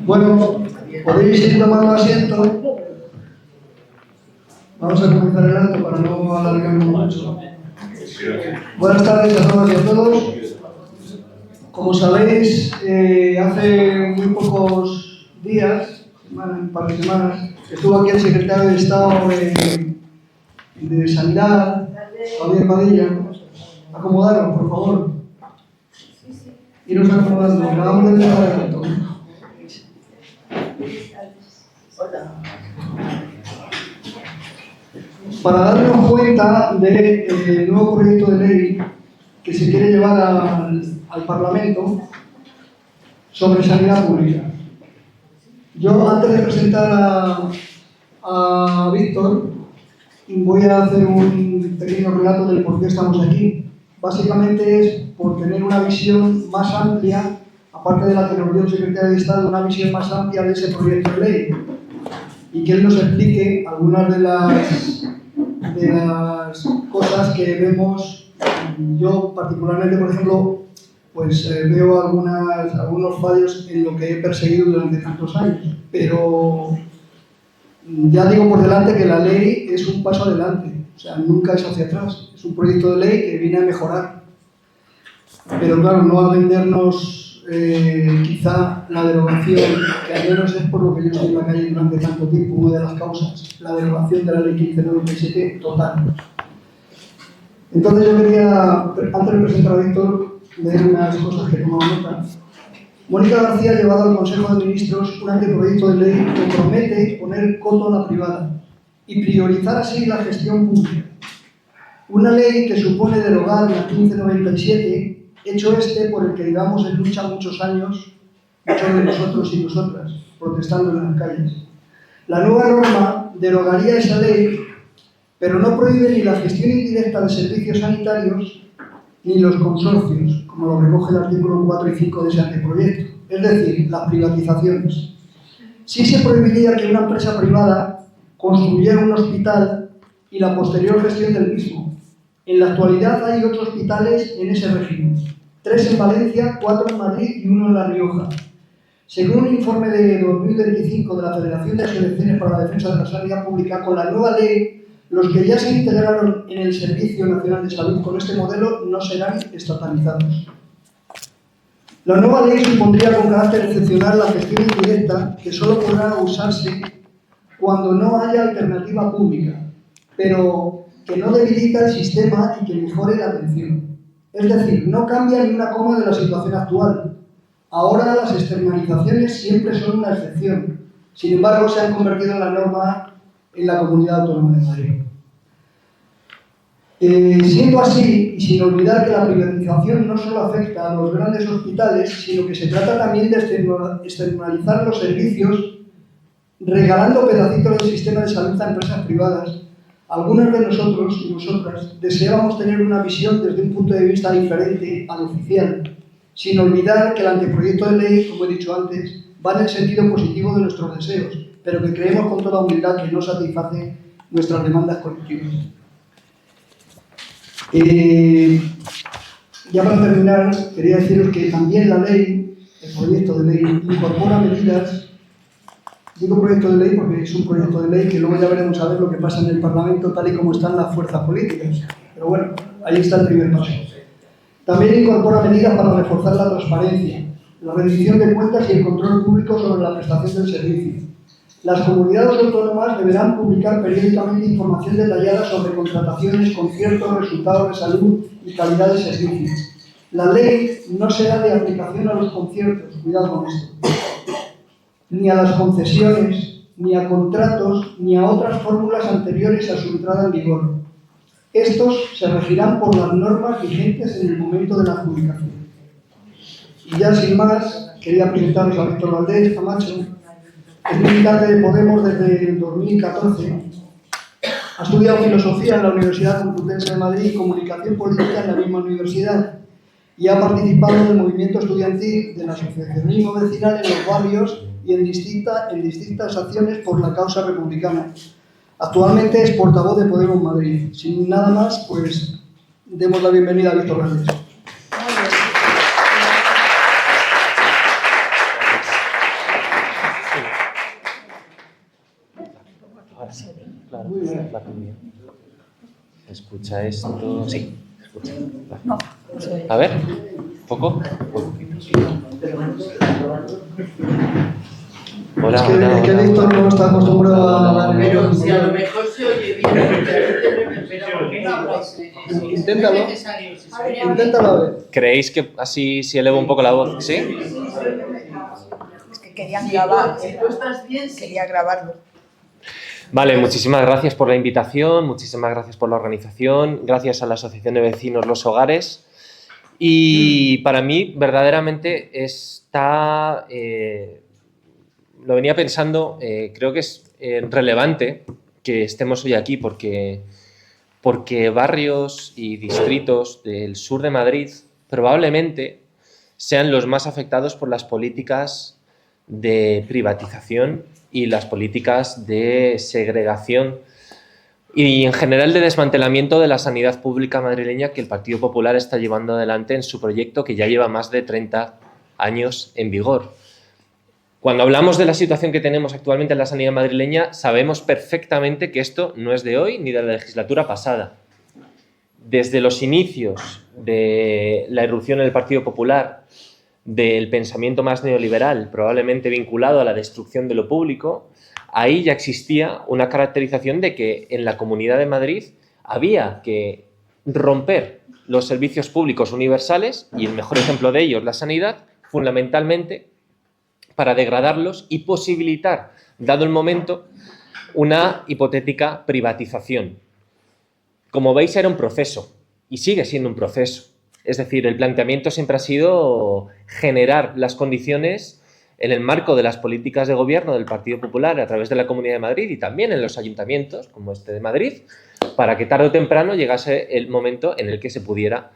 Bueno, podéis ir tomando asiento. Vamos a comenzar el acto para no alargarnos mucho. Buenas tardes a todas y a todos. Como sabéis, hace muy pocos días, un par de semanas, estuvo aquí el secretario de Estado de Sanidad, Javier Padilla. Acomodaros, por favor. Iros acomodando. Acabamos de empezar el acto. Para darnos cuenta del nuevo proyecto de ley que se quiere llevar al Parlamento sobre sanidad pública. Yo, antes de presentar a Víctor, voy a hacer un pequeño relato del por qué estamos aquí. Básicamente es por tener una visión más amplia, aparte de la que nos dio el secretario de Estado, una visión más amplia de ese proyecto de ley y que él nos explique algunas de las cosas que vemos. Yo particularmente, por ejemplo, pues veo algunos fallos en lo que he perseguido durante tantos años, pero ya digo por delante que la ley es un paso adelante, o sea, nunca es hacia atrás. Es un proyecto de ley que viene a mejorar, pero claro, no a vendernos quizá la derogación, que al menos es por lo que yo estoy en la calle durante tanto tiempo, una de las causas, la derogación de la ley 1597 total. Entonces yo quería, antes de presentar a Víctor, leer unas cosas que tomaba nota. Mónica García ha llevado al Consejo de Ministros un anteproyecto de ley que promete poner coto a la privada y priorizar así la gestión pública. Una ley que supone derogar la 1597, hecho por el que llevamos en lucha muchos años, muchos de nosotros y nosotras, protestando en las calles. La nueva norma derogaría esa ley, pero no prohíbe ni la gestión indirecta de servicios sanitarios ni los consorcios, como lo recoge el artículo 4 y 5 de ese anteproyecto, es decir, las privatizaciones. Sí se prohibiría que una empresa privada construyera un hospital y la posterior gestión del mismo. En la actualidad hay 8 hospitales en ese régimen, 3 en Valencia, 4 en Madrid y 1 en La Rioja. Según un informe de 2025 de la Federación de Asociaciones para la Defensa de la Sanidad Pública, con la nueva ley, los que ya se integraron en el Servicio Nacional de Salud con este modelo no serán estatalizados. La nueva ley supondría con carácter excepcional la gestión indirecta, que solo podrá usarse cuando no haya alternativa pública, pero que no debilita el sistema y que mejore la atención. Es decir, no cambia ni una coma de la situación actual. Ahora las externalizaciones siempre son una excepción. Sin embargo, se han convertido en la norma en la Comunidad Autónoma de Madrid. Siendo así, y sin olvidar que la privatización no solo afecta a los grandes hospitales, sino que se trata también de externalizar los servicios, regalando pedacitos del sistema de salud a empresas privadas, algunos de nosotros y nosotras deseábamos tener una visión desde un punto de vista diferente al oficial, sin olvidar que el anteproyecto de ley, como he dicho antes, va en el sentido positivo de nuestros deseos, pero que creemos con toda humildad que no satisface nuestras demandas colectivas. Ya para terminar, quería deciros que también la ley, el proyecto de ley, incorpora medidas. Digo proyecto de ley porque es un proyecto de ley que luego ya veremos a ver lo que pasa en el Parlamento tal y como están las fuerzas políticas. Pero bueno, ahí está el primer paso. También incorpora medidas para reforzar la transparencia, la rendición de cuentas y el control público sobre la prestación del servicio. Las comunidades autónomas deberán publicar periódicamente información detallada sobre contrataciones, conciertos, resultados de salud y calidad de servicio. La ley no será de aplicación a los conciertos, cuidado con esto, ni a las concesiones, ni a contratos, ni a otras fórmulas anteriores a su entrada en vigor. Estos se regirán por las normas vigentes en el momento de la adjudicación. Y ya sin más, quería presentaros a Víctor Valdés Camacho. Es militante de Podemos desde el 2014. Ha estudiado filosofía en la Universidad Complutense de Madrid y comunicación política en la misma universidad. Y ha participado en el movimiento estudiantil del asociacionismo vecinal en los barrios y en distintas acciones por la causa republicana. Actualmente es portavoz de Podemos Madrid. Sin nada más, pues demos la bienvenida a Víctor Valdés. va bien. ¿Escucha esto? Sí, escucha. No. A ver, ¿poco? Hola, es que, hola, es que hola. Víctor no está acostumbrado a hablar. Pero si a lo mejor se oye bien, pero ¿por qué no habláis? Inténtalo. Es necesario, si se oye bien. Inténtalo a ver. ¿Creéis que así si elevo un poco la voz? ¿Sí? Es que querían grabar. Si tú estás bien, sí. Quería grabarlo. Vale, muchísimas gracias por la invitación, muchísimas gracias por la organización, gracias a la Asociación de Vecinos Los Hogares. Y para mí, verdaderamente, lo venía pensando, creo que es relevante que estemos hoy aquí porque barrios y distritos del sur de Madrid probablemente sean los más afectados por las políticas de privatización y las políticas de segregación y en general de desmantelamiento de la sanidad pública madrileña que el Partido Popular está llevando adelante en su proyecto que ya lleva más de 30 años en vigor. Cuando hablamos de la situación que tenemos actualmente en la sanidad madrileña, sabemos perfectamente que esto no es de hoy ni de la legislatura pasada. Desde los inicios de la irrupción en el Partido Popular, del pensamiento más neoliberal, probablemente vinculado a la destrucción de lo público, ahí ya existía una caracterización de que en la Comunidad de Madrid había que romper los servicios públicos universales, y el mejor ejemplo de ellos, la sanidad, fundamentalmente para degradarlos y posibilitar, dado el momento, una hipotética privatización. Como veis, era un proceso y sigue siendo un proceso. Es decir, el planteamiento siempre ha sido generar las condiciones en el marco de las políticas de gobierno del Partido Popular a través de la Comunidad de Madrid y también en los ayuntamientos, como este de Madrid, para que tarde o temprano llegase el momento en el que se pudiera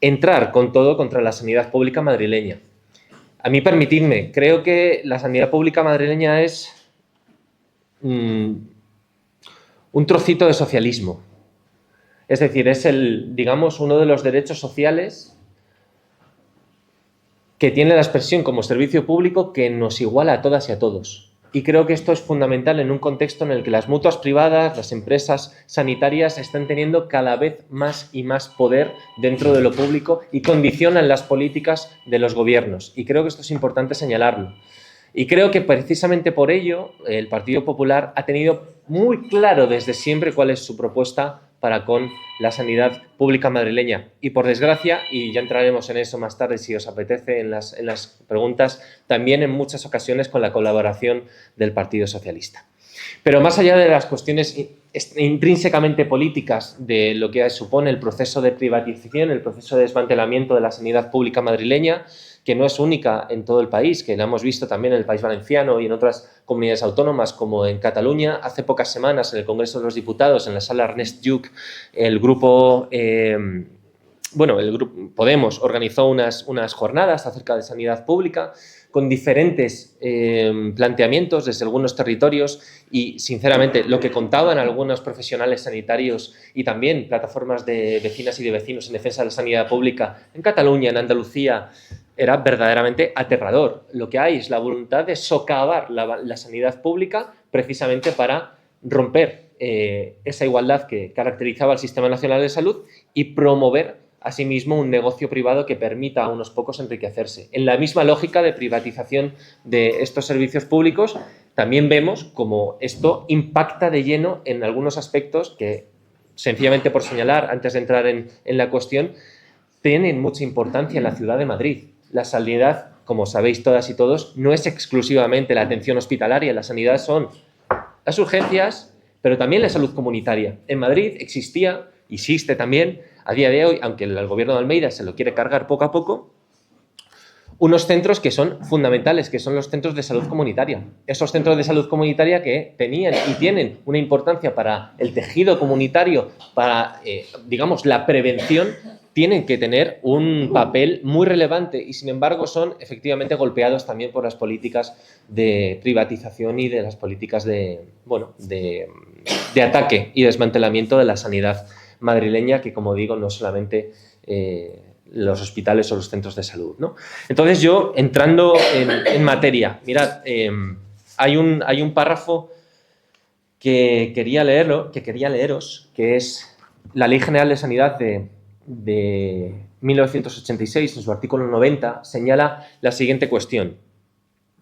entrar con todo contra la sanidad pública madrileña. A mí, permitidme, creo que la sanidad pública madrileña es un trocito de socialismo. Es decir, es digamos, uno de los derechos sociales que tiene la expresión como servicio público que nos iguala a todas y a todos. Y creo que esto es fundamental en un contexto en el que las mutuas privadas, las empresas sanitarias están teniendo cada vez más y más poder dentro de lo público y condicionan las políticas de los gobiernos. Y creo que esto es importante señalarlo. Y creo que precisamente por ello el Partido Popular ha tenido muy claro desde siempre cuál es su propuesta para con la sanidad pública madrileña. Y por desgracia, y ya entraremos en eso más tarde si os apetece en las preguntas, también en muchas ocasiones con la colaboración del Partido Socialista. Pero más allá de las cuestiones intrínsecamente políticas de lo que supone el proceso de privatización, el proceso de desmantelamiento de la sanidad pública madrileña, que no es única en todo el país, que la hemos visto también en el País Valenciano y en otras comunidades autónomas como en Cataluña. Hace pocas semanas en el Congreso de los Diputados, en la sala Ernest Lluch, el grupo Podemos organizó unas jornadas acerca de sanidad pública con diferentes planteamientos desde algunos territorios y, sinceramente, lo que contaban algunos profesionales sanitarios y también plataformas de vecinas y de vecinos en defensa de la sanidad pública en Cataluña, en Andalucía, era verdaderamente aterrador. Lo que hay es la voluntad de socavar la sanidad pública precisamente para romper esa igualdad que caracterizaba al Sistema Nacional de Salud y promover asimismo un negocio privado que permita a unos pocos enriquecerse. En la misma lógica de privatización de estos servicios públicos, también vemos cómo esto impacta de lleno en algunos aspectos que, sencillamente por señalar, antes de entrar en la cuestión, tienen mucha importancia en la ciudad de Madrid. La sanidad, como sabéis todas y todos, no es exclusivamente la atención hospitalaria. La sanidad son las urgencias, pero también la salud comunitaria. En Madrid existe también, a día de hoy, aunque el gobierno de Almeida se lo quiere cargar poco a poco, unos centros que son fundamentales, que son los centros de salud comunitaria. Esos centros de salud comunitaria que tenían y tienen una importancia para el tejido comunitario, para, digamos, la prevención, tienen que tener un papel muy relevante y, sin embargo, son efectivamente golpeados también por las políticas de privatización y de las políticas de ataque y desmantelamiento de la sanidad madrileña, que, como digo, no solamente los hospitales o los centros de salud, ¿no? Entonces, yo, entrando en materia, mirad, hay un párrafo que quería leeros, que es la Ley General de Sanidad de 1986, en su artículo 90, señala la siguiente cuestión.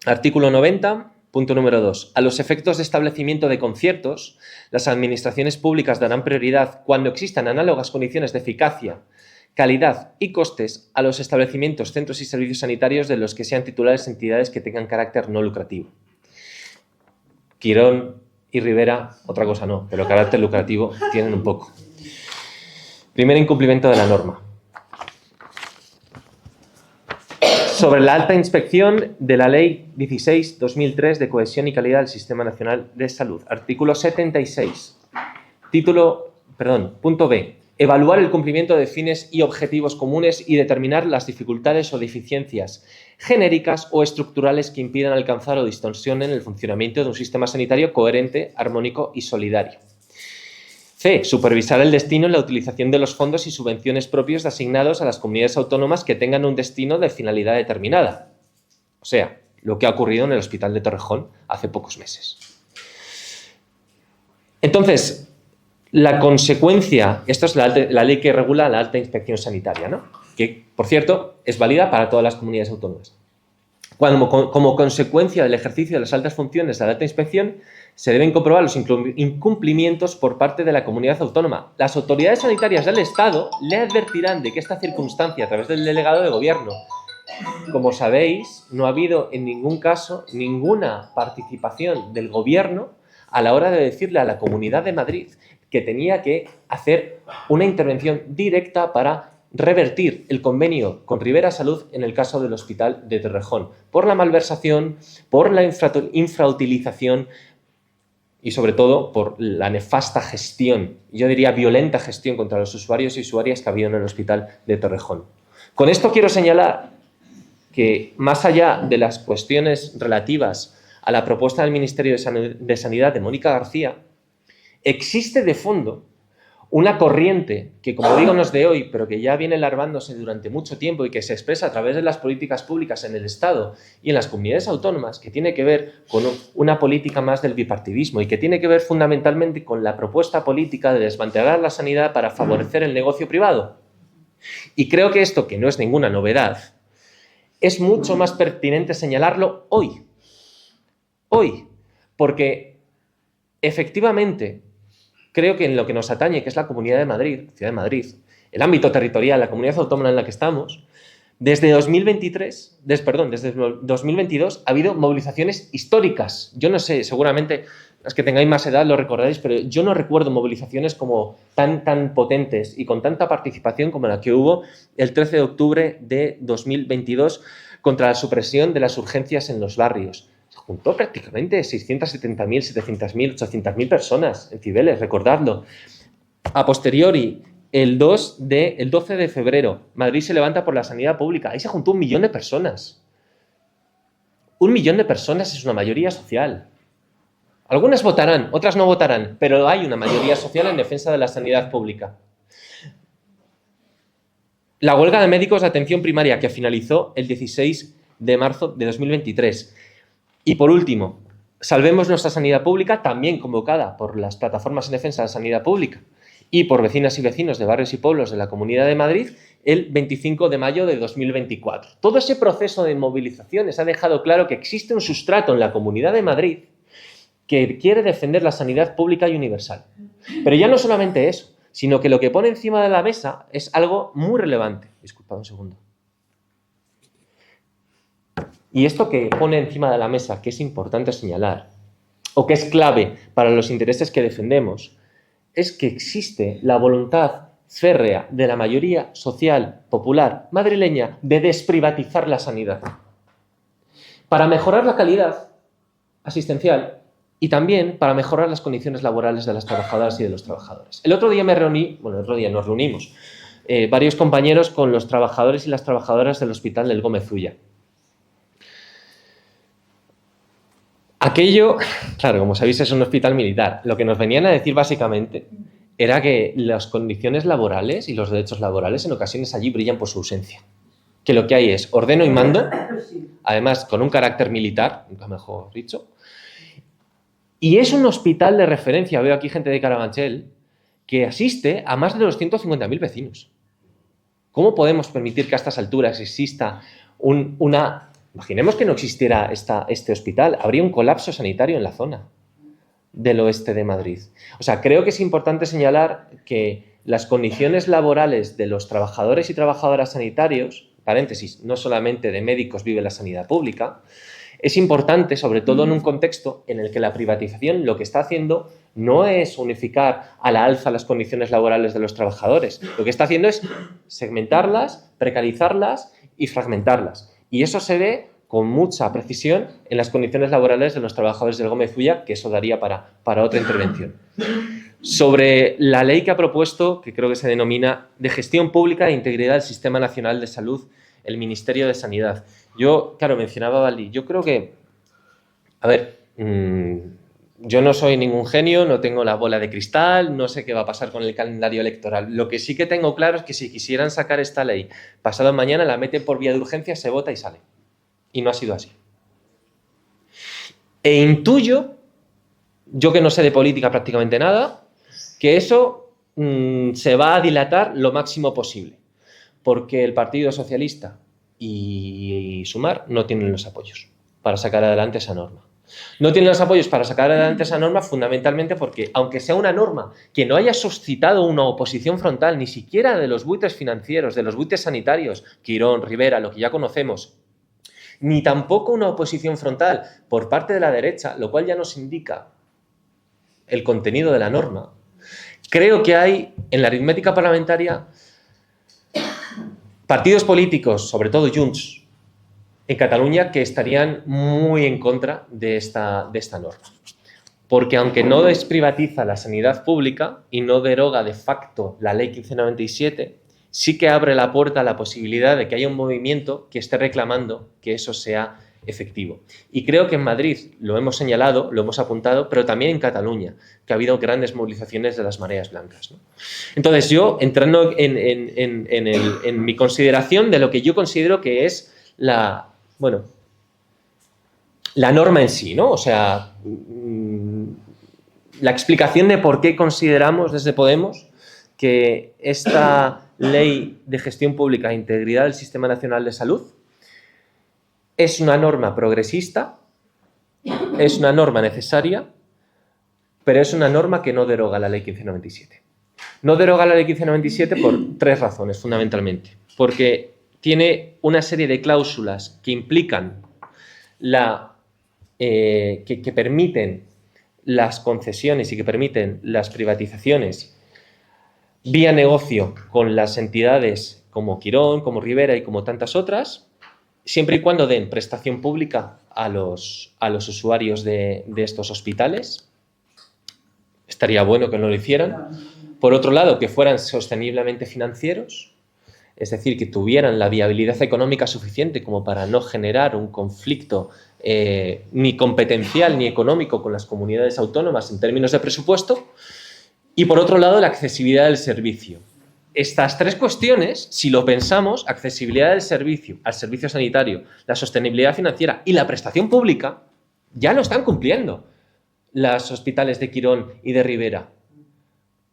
Artículo 90, punto número 2. A los efectos de establecimiento de conciertos, las administraciones públicas darán prioridad, cuando existan análogas condiciones de eficacia, calidad y costes, a los establecimientos, centros y servicios sanitarios de los que sean titulares entidades que tengan carácter no lucrativo. Quirón y Rivera, otra cosa no, pero carácter lucrativo tienen un poco. Primer incumplimiento de la norma. Sobre la alta inspección de la Ley 16/2003 de Cohesión y Calidad del Sistema Nacional de Salud. Artículo 76. Punto B. Evaluar el cumplimiento de fines y objetivos comunes y determinar las dificultades o deficiencias genéricas o estructurales que impidan alcanzar o distorsionen el funcionamiento de un sistema sanitario coherente, armónico y solidario. C. Supervisar el destino y la utilización de los fondos y subvenciones propios asignados a las comunidades autónomas que tengan un destino de finalidad determinada. O sea, lo que ha ocurrido en el Hospital de Torrejón hace pocos meses. Entonces, la consecuencia, esto es la ley que regula la alta inspección sanitaria, ¿no? Que, por cierto, es válida para todas las comunidades autónomas. Como consecuencia del ejercicio de las altas funciones de la alta inspección, se deben comprobar los incumplimientos por parte de la comunidad autónoma. Las autoridades sanitarias del Estado le advertirán de que esta circunstancia, a través del delegado de gobierno, como sabéis, no ha habido en ningún caso ninguna participación del gobierno a la hora de decirle a la Comunidad de Madrid que tenía que hacer una intervención directa para revertir el convenio con Rivera Salud en el caso del Hospital de Torrejón, por la malversación, por la infrautilización y sobre todo por la nefasta gestión, yo diría violenta gestión contra los usuarios y usuarias que ha habido en el Hospital de Torrejón. Con esto quiero señalar que más allá de las cuestiones relativas a la propuesta del Ministerio de Sanidad de Mónica García, existe de fondo una corriente que, como digo, no es de hoy, pero que ya viene larvándose durante mucho tiempo y que se expresa a través de las políticas públicas en el Estado y en las comunidades autónomas, que tiene que ver con una política más del bipartidismo y que tiene que ver fundamentalmente con la propuesta política de desmantelar la sanidad para favorecer el negocio privado. Y creo que esto, que no es ninguna novedad, es mucho más pertinente señalarlo hoy. Hoy, porque efectivamente creo que en lo que nos atañe, que es la Comunidad de Madrid, Ciudad de Madrid, el ámbito territorial, la comunidad autónoma en la que estamos, desde 2022 ha habido movilizaciones históricas. Yo no sé, seguramente los que tengáis más edad lo recordaréis, pero yo no recuerdo movilizaciones como tan potentes y con tanta participación como la que hubo el 13 de octubre de 2022 contra la supresión de las urgencias en los barrios. Se juntó prácticamente 670.000, 700.000, 800.000 personas en Cibeles, recordadlo. A posteriori, el 12 de febrero, Madrid se levanta por la sanidad pública. Ahí se juntó 1 millón de personas. 1 millón de personas es una mayoría social. Algunas votarán, otras no votarán, pero hay una mayoría social en defensa de la sanidad pública. La huelga de médicos de atención primaria, que finalizó el 16 de marzo de 2023. Y por último, Salvemos nuestra sanidad pública, también convocada por las plataformas en defensa de la sanidad pública y por vecinas y vecinos de barrios y pueblos de la Comunidad de Madrid, el 25 de mayo de 2024. Todo ese proceso de movilizaciones ha dejado claro que existe un sustrato en la Comunidad de Madrid que quiere defender la sanidad pública y universal. Pero ya no solamente eso, sino que lo que pone encima de la mesa es algo muy relevante. Disculpad un segundo. Y esto que pone encima de la mesa, que es importante señalar, o que es clave para los intereses que defendemos, es que existe la voluntad férrea de la mayoría social, popular, madrileña, de desprivatizar la sanidad. Para mejorar la calidad asistencial y también para mejorar las condiciones laborales de las trabajadoras y de los trabajadores. El otro día nos reunimos varios compañeros con los trabajadores y las trabajadoras del Hospital del Gómez Ulla. Aquello, claro, como sabéis, es un hospital militar. Lo que nos venían a decir básicamente era que las condiciones laborales y los derechos laborales en ocasiones allí brillan por su ausencia. Que lo que hay es ordeno y mando, además con un carácter militar, nunca mejor dicho, Y es un hospital de referencia, veo aquí gente de Carabanchel, que asiste a más de 250.000 vecinos. ¿Cómo podemos permitir que a estas alturas exista una... Imaginemos que no existiera este hospital, habría un colapso sanitario en la zona del oeste de Madrid. O sea, creo que es importante señalar que las condiciones laborales de los trabajadores y trabajadoras sanitarios, paréntesis, no solamente de médicos vive la sanidad pública, es importante, sobre todo en un contexto en el que la privatización lo que está haciendo no es unificar a la alza las condiciones laborales de los trabajadores. Lo que está haciendo es segmentarlas, precarizarlas y fragmentarlas. Y eso se ve con mucha precisión en las condiciones laborales de los trabajadores del Gómez Ulla, que eso daría para otra intervención. Sobre la ley que ha propuesto, que creo que se denomina de gestión pública e integridad del Sistema Nacional de Salud, el Ministerio de Sanidad. Yo, claro, mencionaba a Valdi, yo creo que, a ver, yo no soy ningún genio, no tengo la bola de cristal, no sé qué va a pasar con el calendario electoral. Lo que sí que tengo claro es que si quisieran sacar esta ley pasado mañana, la meten por vía de urgencia, se vota y sale. Y no ha sido así. E intuyo, yo que no sé de política prácticamente nada, que eso se va a dilatar lo máximo posible, porque el Partido Socialista y Sumar no tienen los apoyos para sacar adelante esa norma. No tienen los apoyos para sacar adelante esa norma fundamentalmente porque, aunque sea una norma que no haya suscitado una oposición frontal ni siquiera de los buitres financieros, de los buitres sanitarios, Quirón, Rivera, lo que ya conocemos, ni tampoco una oposición frontal por parte de la derecha, lo cual ya nos indica el contenido de la norma, creo que hay en la aritmética parlamentaria partidos políticos, sobre todo Junts, en Cataluña, que estarían muy en contra de esta norma. Porque aunque no desprivatiza la sanidad pública y no deroga de facto la ley 1597, sí que abre la puerta a la posibilidad de que haya un movimiento que esté reclamando que eso sea efectivo. Y creo que en Madrid lo hemos señalado, lo hemos apuntado, pero también en Cataluña, que ha habido grandes movilizaciones de las mareas blancas, ¿no? Entonces yo, entrando en mi consideración de lo que yo considero que es la norma en sí, ¿no? O sea, la explicación de por qué consideramos desde Podemos que esta ley de gestión pública e integridad del Sistema Nacional de Salud es una norma progresista, es una norma necesaria, pero es una norma que no deroga la ley 1597. No deroga la ley 1597 por tres razones, fundamentalmente. Porque tiene una serie de cláusulas que implican que permiten las concesiones y que permiten las privatizaciones vía negocio con las entidades como Quirón, como Rivera y como tantas otras, siempre y cuando den prestación pública a los usuarios de estos hospitales. Estaría bueno que no lo hicieran. Por otro lado, que fueran sosteniblemente financieros, es decir, que tuvieran la viabilidad económica suficiente como para no generar un conflicto ni competencial ni económico con las comunidades autónomas en términos de presupuesto. Y por otro lado, la accesibilidad del servicio. Estas tres cuestiones, si lo pensamos, accesibilidad del servicio, al servicio sanitario, la sostenibilidad financiera y la prestación pública, ya lo están cumpliendo los hospitales de Quirón y de Rivera.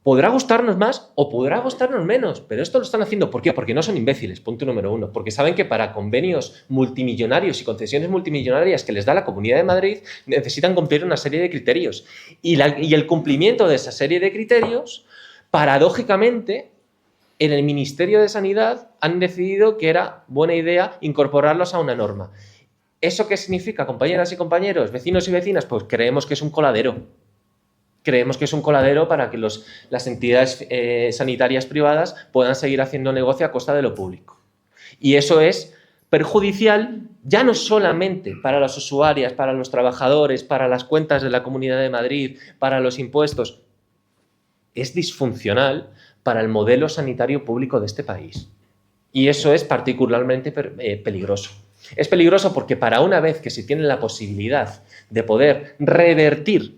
Podrá gustarnos más o podrá gustarnos menos, pero esto lo están haciendo. ¿Por qué? Porque no son imbéciles, punto número uno. Porque saben que para convenios multimillonarios y concesiones multimillonarias que les da la Comunidad de Madrid necesitan cumplir una serie de criterios. Y el cumplimiento de esa serie de criterios, paradójicamente, en el Ministerio de Sanidad han decidido que era buena idea incorporarlos a una norma. ¿Eso qué significa, compañeras y compañeros, vecinos y vecinas? Pues creemos que es un coladero. Creemos que es un coladero para que las entidades sanitarias privadas puedan seguir haciendo negocio a costa de lo público. Y eso es perjudicial ya no solamente para las usuarias, para los trabajadores, para las cuentas de la Comunidad de Madrid, para los impuestos. Es disfuncional para el modelo sanitario público de este país. Y eso es particularmente peligroso. Es peligroso porque para una vez que se tiene la posibilidad de poder revertir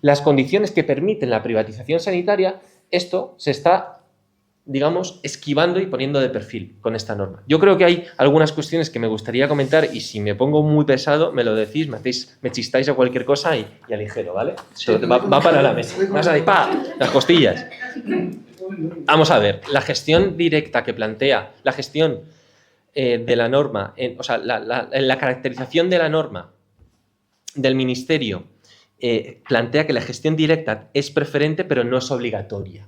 las condiciones que permiten la privatización sanitaria, esto se está digamos, esquivando y poniendo de perfil con esta norma. Yo creo que hay algunas cuestiones que me gustaría comentar y si me pongo muy pesado, me lo decís, me chistáis a cualquier cosa y aligero, ¿vale? Sí, va para la mesa. Vas a decir, ¡pa! Las costillas. Vamos a ver, la gestión directa que plantea, la gestión de la norma, o sea, la caracterización de la norma del Ministerio plantea que la gestión directa es preferente pero no es obligatoria.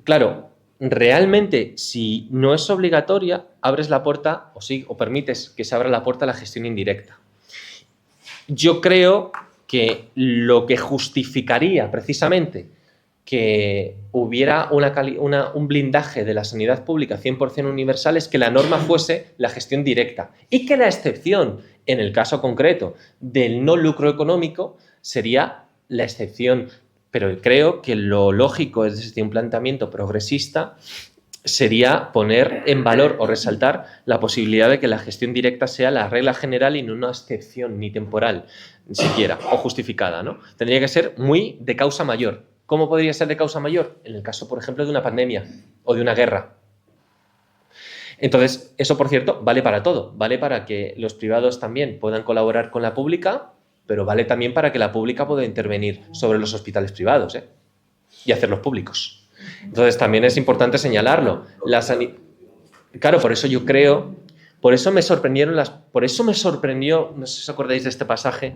Claro, realmente si no es obligatoria, abres la puerta o permites que se abra la puerta a la gestión indirecta. Yo creo que lo que justificaría precisamente que hubiera un blindaje de la sanidad pública 100% universal es que la norma fuese la gestión directa y que la excepción, en el caso concreto del no lucro económico, sería la excepción. Pero creo que lo lógico desde un planteamiento progresista sería poner en valor o resaltar la posibilidad de que la gestión directa sea la regla general y no una excepción ni temporal, ni siquiera, o justificada, ¿no? Tendría que ser muy de causa mayor. ¿Cómo podría ser de causa mayor? En el caso, por ejemplo, de una pandemia o de una guerra. Entonces, eso, por cierto, vale para todo. Vale para que los privados también puedan colaborar con la pública, pero vale también para que la pública pueda intervenir sobre los hospitales privados, y hacerlos públicos. Entonces, también es importante señalarlo. Claro, por eso yo creo, por eso me sorprendió, no sé si os acordáis de este pasaje,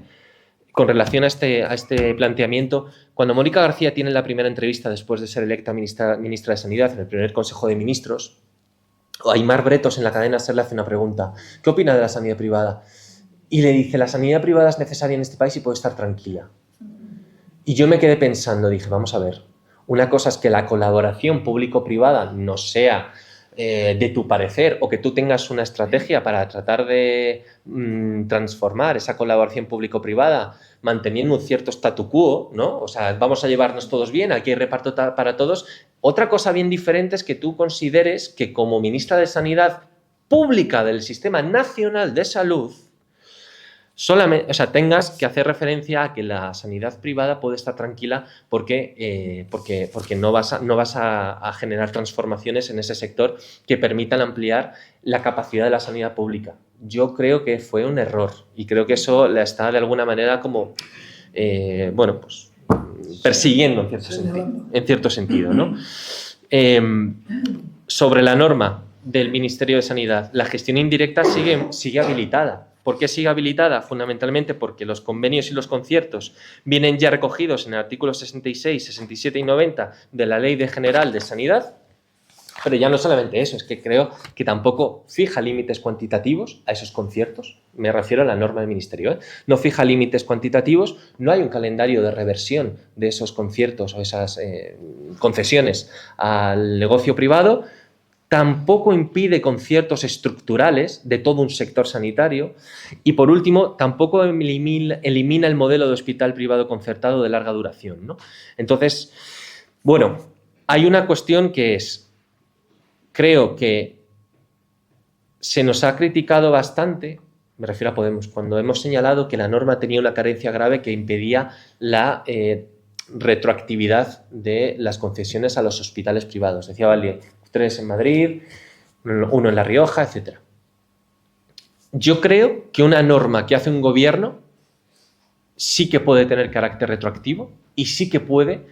con relación a este planteamiento, cuando Mónica García tiene la primera entrevista después de ser electa ministra de Sanidad en el primer Consejo de Ministros, Aimar Bretos en la cadena SER le hace una pregunta: ¿qué opina de la sanidad privada? Y le dice, la sanidad privada es necesaria en este país y puede estar tranquila. Y yo me quedé pensando, dije, vamos a ver, una cosa es que la colaboración público-privada no sea de tu parecer o que tú tengas una estrategia para tratar de transformar esa colaboración público-privada manteniendo un cierto statu quo, ¿no? O sea, vamos a llevarnos todos bien, aquí hay reparto para todos. Otra cosa bien diferente es que tú consideres que como ministra de Sanidad Pública del Sistema Nacional de Salud, solamente, o sea, tengas que hacer referencia a que la sanidad privada puede estar tranquila porque no vas a generar transformaciones en ese sector que permitan ampliar la capacidad de la sanidad pública. Yo creo que fue un error y creo que eso la está de alguna manera como, pues persiguiendo en cierto sentido, ¿no? Sobre la norma del Ministerio de Sanidad, la gestión indirecta sigue habilitada. ¿Por qué sigue habilitada? Fundamentalmente porque los convenios y los conciertos vienen ya recogidos en el artículo 66, 67 y 90 de la Ley General de Sanidad, pero ya no solamente eso, es que creo que tampoco fija límites cuantitativos a esos conciertos, me refiero a la norma del Ministerio, no fija límites cuantitativos, no hay un calendario de reversión de esos conciertos o esas concesiones al negocio privado. Tampoco impide conciertos estructurales de todo un sector sanitario y, por último, tampoco elimina el modelo de hospital privado concertado de larga duración, ¿no? Entonces, bueno, hay una cuestión que es, creo que se nos ha criticado bastante, me refiero a Podemos, cuando hemos señalado que la norma tenía una carencia grave que impedía la retroactividad de las concesiones a los hospitales privados. Decía Valle, 3 en Madrid, 1 en La Rioja, etc. Yo creo que una norma que hace un gobierno sí que puede tener carácter retroactivo y sí que puede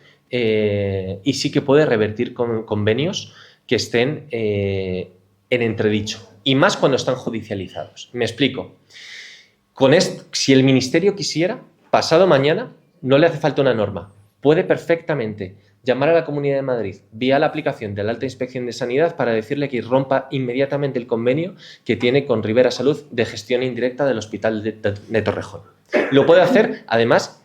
revertir convenios que estén en entredicho, y más cuando están judicializados. Me explico. Si el Ministerio quisiera, pasado mañana, no le hace falta una norma. Puede perfectamente llamar a la Comunidad de Madrid vía la aplicación de la Alta Inspección de Sanidad para decirle que rompa inmediatamente el convenio que tiene con Rivera Salud de gestión indirecta del Hospital de Torrejón. Lo puede hacer, además,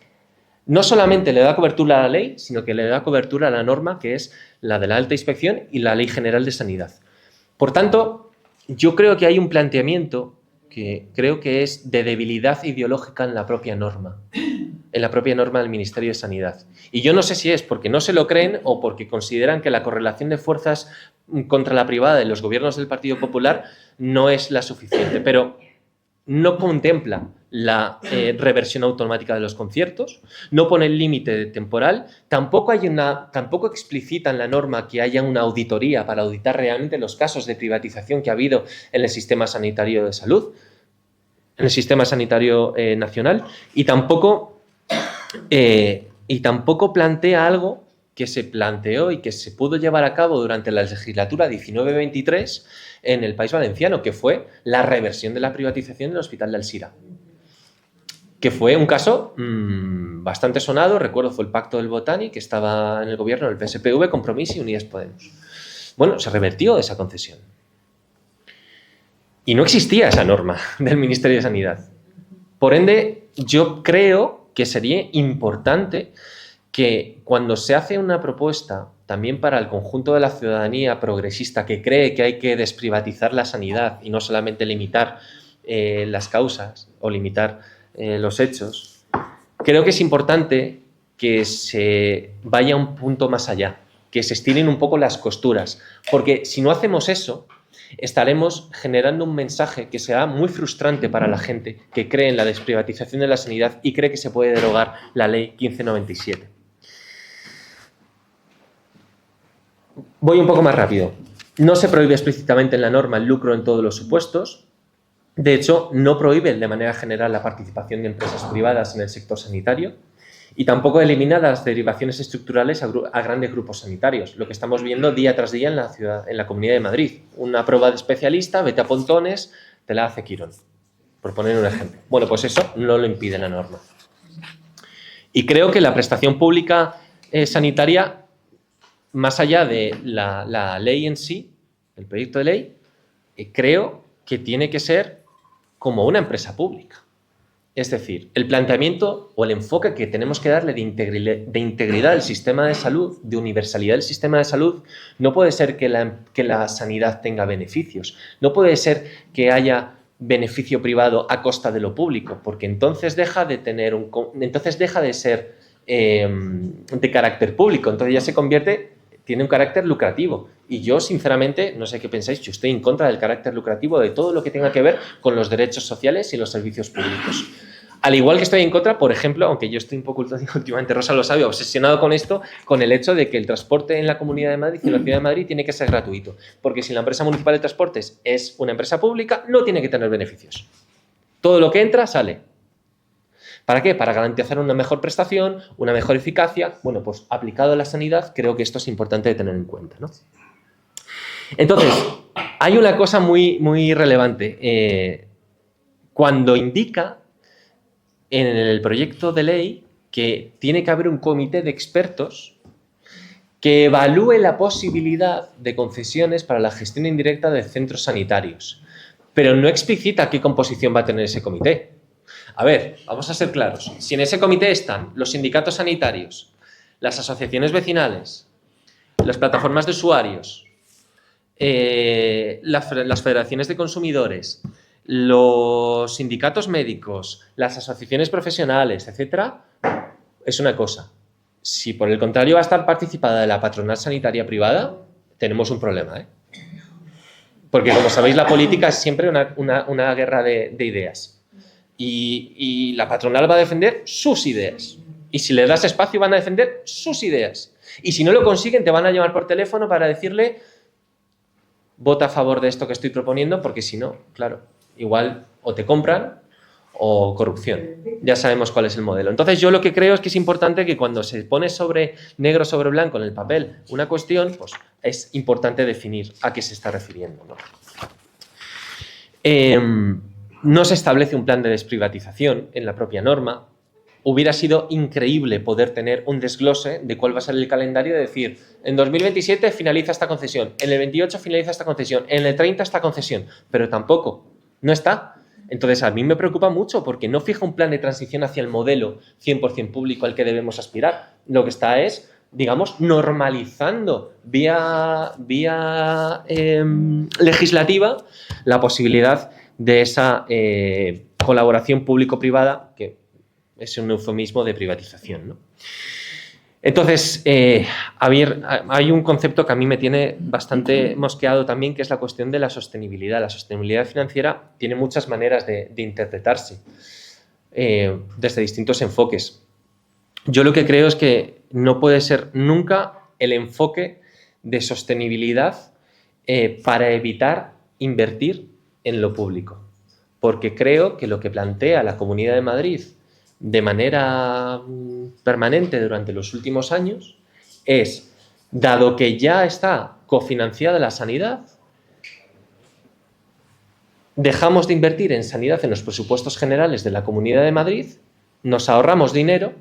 no solamente le da cobertura a la ley, sino que le da cobertura a la norma que es la de la Alta Inspección y la Ley General de Sanidad. Por tanto, yo creo que hay un planteamiento que creo que es de debilidad ideológica en la propia norma del Ministerio de Sanidad. Y yo no sé si es porque no se lo creen o porque consideran que la correlación de fuerzas contra la privada de los gobiernos del Partido Popular no es la suficiente, pero no contempla la reversión automática de los conciertos, no pone el límite temporal, tampoco explicita en la norma que haya una auditoría para auditar realmente los casos de privatización que ha habido en el sistema sanitario de salud, en el sistema sanitario nacional, y tampoco plantea algo que se planteó y que se pudo llevar a cabo durante la legislatura 19-23 en el País Valenciano, que fue la reversión de la privatización del Hospital de Alzira, que fue un caso bastante sonado. Recuerdo, fue el Pacto del Botani, que estaba en el gobierno del PSPV, Compromís y Unidas Podemos. Bueno, se revertió esa concesión. Y no existía esa norma del Ministerio de Sanidad. Por ende, yo creo que sería importante que cuando se hace una propuesta también para el conjunto de la ciudadanía progresista que cree que hay que desprivatizar la sanidad y no solamente limitar las causas o limitar los hechos, creo que es importante que se vaya un punto más allá, que se estiren un poco las costuras, porque si no hacemos eso, estaremos generando un mensaje que será muy frustrante para la gente que cree en la desprivatización de la sanidad y cree que se puede derogar la ley 1597. Voy un poco más rápido. No se prohíbe explícitamente en la norma el lucro en todos los supuestos. De hecho, no prohíbe de manera general la participación de empresas privadas en el sector sanitario y tampoco elimina las derivaciones estructurales a grandes grupos sanitarios, lo que estamos viendo día tras día en la Comunidad de Madrid. Una prueba de especialista, vete a Pontones, te la hace Quirón, por poner un ejemplo. Bueno, pues eso no lo impide la norma. Y creo que la prestación pública sanitaria, más allá de la ley en sí, el proyecto de ley, creo que tiene que ser como una empresa pública. Es decir, el planteamiento o el enfoque que tenemos que darle de integridad del sistema de salud, de universalidad del sistema de salud, no puede ser que la sanidad tenga beneficios. No puede ser que haya beneficio privado a costa de lo público, porque entonces deja de ser de carácter público. Entonces ya se tiene un carácter lucrativo. Y yo, sinceramente, no sé qué pensáis, yo estoy en contra del carácter lucrativo de todo lo que tenga que ver con los derechos sociales y los servicios públicos. Al igual que estoy en contra, por ejemplo, aunque yo estoy un poco últimamente, Rosa lo sabe, obsesionado con esto, con el hecho de que el transporte en la Comunidad de Madrid y en la Ciudad de Madrid tiene que ser gratuito. Porque si la empresa municipal de transportes es una empresa pública, no tiene que tener beneficios. Todo lo que entra, sale. ¿Para qué? Para garantizar una mejor prestación, una mejor eficacia. Bueno, pues aplicado a la sanidad, creo que esto es importante de tener en cuenta, ¿no? Entonces, hay una cosa muy, muy relevante. Cuando indica en el proyecto de ley que tiene que haber un comité de expertos que evalúe la posibilidad de concesiones para la gestión indirecta de centros sanitarios, pero no explicita qué composición va a tener ese comité. A ver, vamos a ser claros. Si en ese comité están los sindicatos sanitarios, las asociaciones vecinales, las plataformas de usuarios, las federaciones de consumidores, los sindicatos médicos, las asociaciones profesionales, etcétera, es una cosa. Si por el contrario va a estar participada de la patronal sanitaria privada, tenemos un problema, ¿eh? Porque, como sabéis, la política es siempre una guerra de ideas. Y la patronal va a defender sus ideas. Y si le das espacio, van a defender sus ideas. Y si no lo consiguen, te van a llamar por teléfono para decirle: vota a favor de esto que estoy proponiendo, porque si no, claro, igual o te compran o corrupción. Ya sabemos cuál es el modelo. Entonces, yo lo que creo es que es importante que cuando se pone negro sobre blanco en el papel una cuestión, pues es importante definir a qué se está refiriendo, ¿no? No se establece un plan de desprivatización en la propia norma. Hubiera sido increíble poder tener un desglose de cuál va a ser el calendario, de decir, en 2027 finaliza esta concesión, en el 28 finaliza esta concesión, en el 30 esta concesión, pero tampoco, no está. Entonces, a mí me preocupa mucho porque no fija un plan de transición hacia el modelo 100% público al que debemos aspirar. Lo que está es, digamos, normalizando vía legislativa la posibilidad de esa colaboración público-privada, que es un eufemismo de privatización, ¿no? Entonces, hay un concepto que a mí me tiene bastante mosqueado también, que es la cuestión de la sostenibilidad. La sostenibilidad financiera tiene muchas maneras de interpretarse. desde distintos enfoques. Yo lo que creo es que no puede ser nunca el enfoque de sostenibilidad para evitar invertir en lo público, porque creo que lo que plantea la Comunidad de Madrid de manera permanente durante los últimos años es, dado que ya está cofinanciada la sanidad, dejamos de invertir en sanidad en los presupuestos generales de la Comunidad de Madrid, nos ahorramos dinero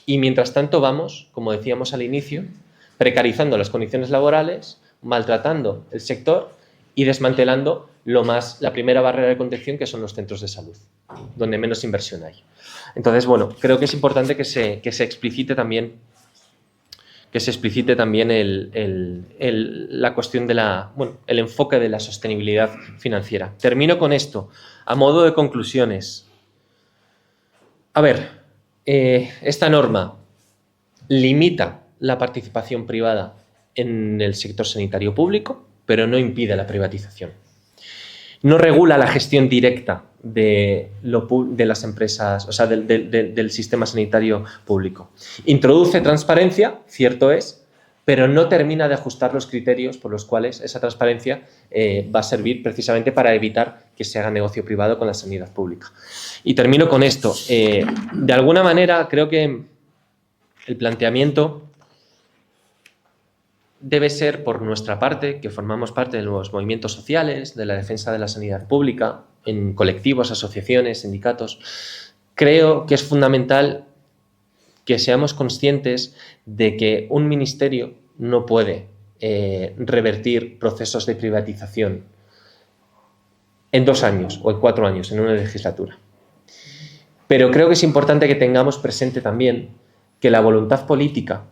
y mientras tanto vamos, como decíamos al inicio, precarizando las condiciones laborales, maltratando el sector y desmantelando la primera barrera de contención, que son los centros de salud, donde menos inversión hay. Entonces, bueno, creo que es importante que se explicite también la cuestión de el enfoque de la sostenibilidad financiera. Termino con esto, a modo de conclusiones. A ver, esta norma limita la participación privada en el sector sanitario público, pero no impide la privatización. No regula la gestión directa de las empresas, o sea, del sistema sanitario público. Introduce transparencia, cierto es, pero no termina de ajustar los criterios por los cuales esa transparencia va a servir precisamente para evitar que se haga negocio privado con la sanidad pública. Y termino con esto. De alguna manera, creo que el planteamiento debe ser por nuestra parte, que formamos parte de los movimientos sociales, de la defensa de la sanidad pública, en colectivos, asociaciones, sindicatos. Creo que es fundamental que seamos conscientes de que un ministerio no puede revertir procesos de privatización en 2 años o en 4 años, en una legislatura. Pero creo que es importante que tengamos presente también que la voluntad política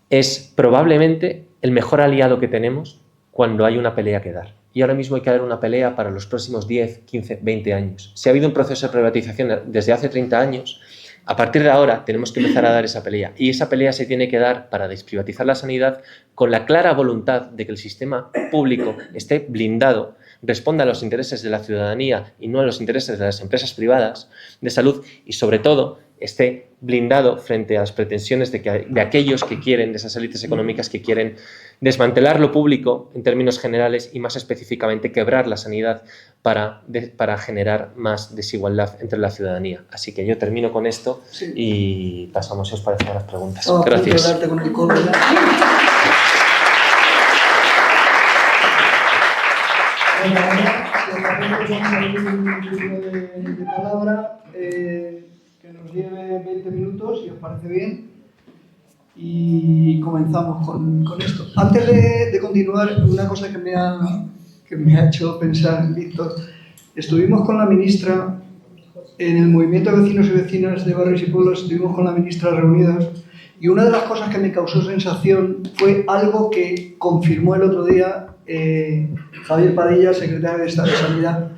es probablemente el mejor aliado que tenemos cuando hay una pelea que dar. Y ahora mismo hay que dar una pelea para los próximos 10, 15, 20 años. Si ha habido un proceso de privatización desde hace 30 años, a partir de ahora tenemos que empezar a dar esa pelea. Y esa pelea se tiene que dar para desprivatizar la sanidad con la clara voluntad de que el sistema público esté blindado, responda a los intereses de la ciudadanía y no a los intereses de las empresas privadas de salud y, sobre todo, esté blindado frente a las pretensiones de aquellos que quieren, de esas élites económicas que quieren desmantelar lo público en términos generales y más específicamente quebrar la sanidad para generar más desigualdad entre la ciudadanía. Así que yo termino con esto y pasamos, si os parece, a las preguntas. Gracias. De palabra, que nos lleve 20 minutos, si os parece bien, y comenzamos con esto. Antes de continuar, una cosa que me ha hecho pensar, Víctor, estuvimos con la ministra en el movimiento de vecinos y vecinas de barrios y pueblos, estuvimos con la ministra reunidos, y una de las cosas que me causó sensación fue algo que confirmó el otro día Javier Padilla, secretario de Estado de Sanidad,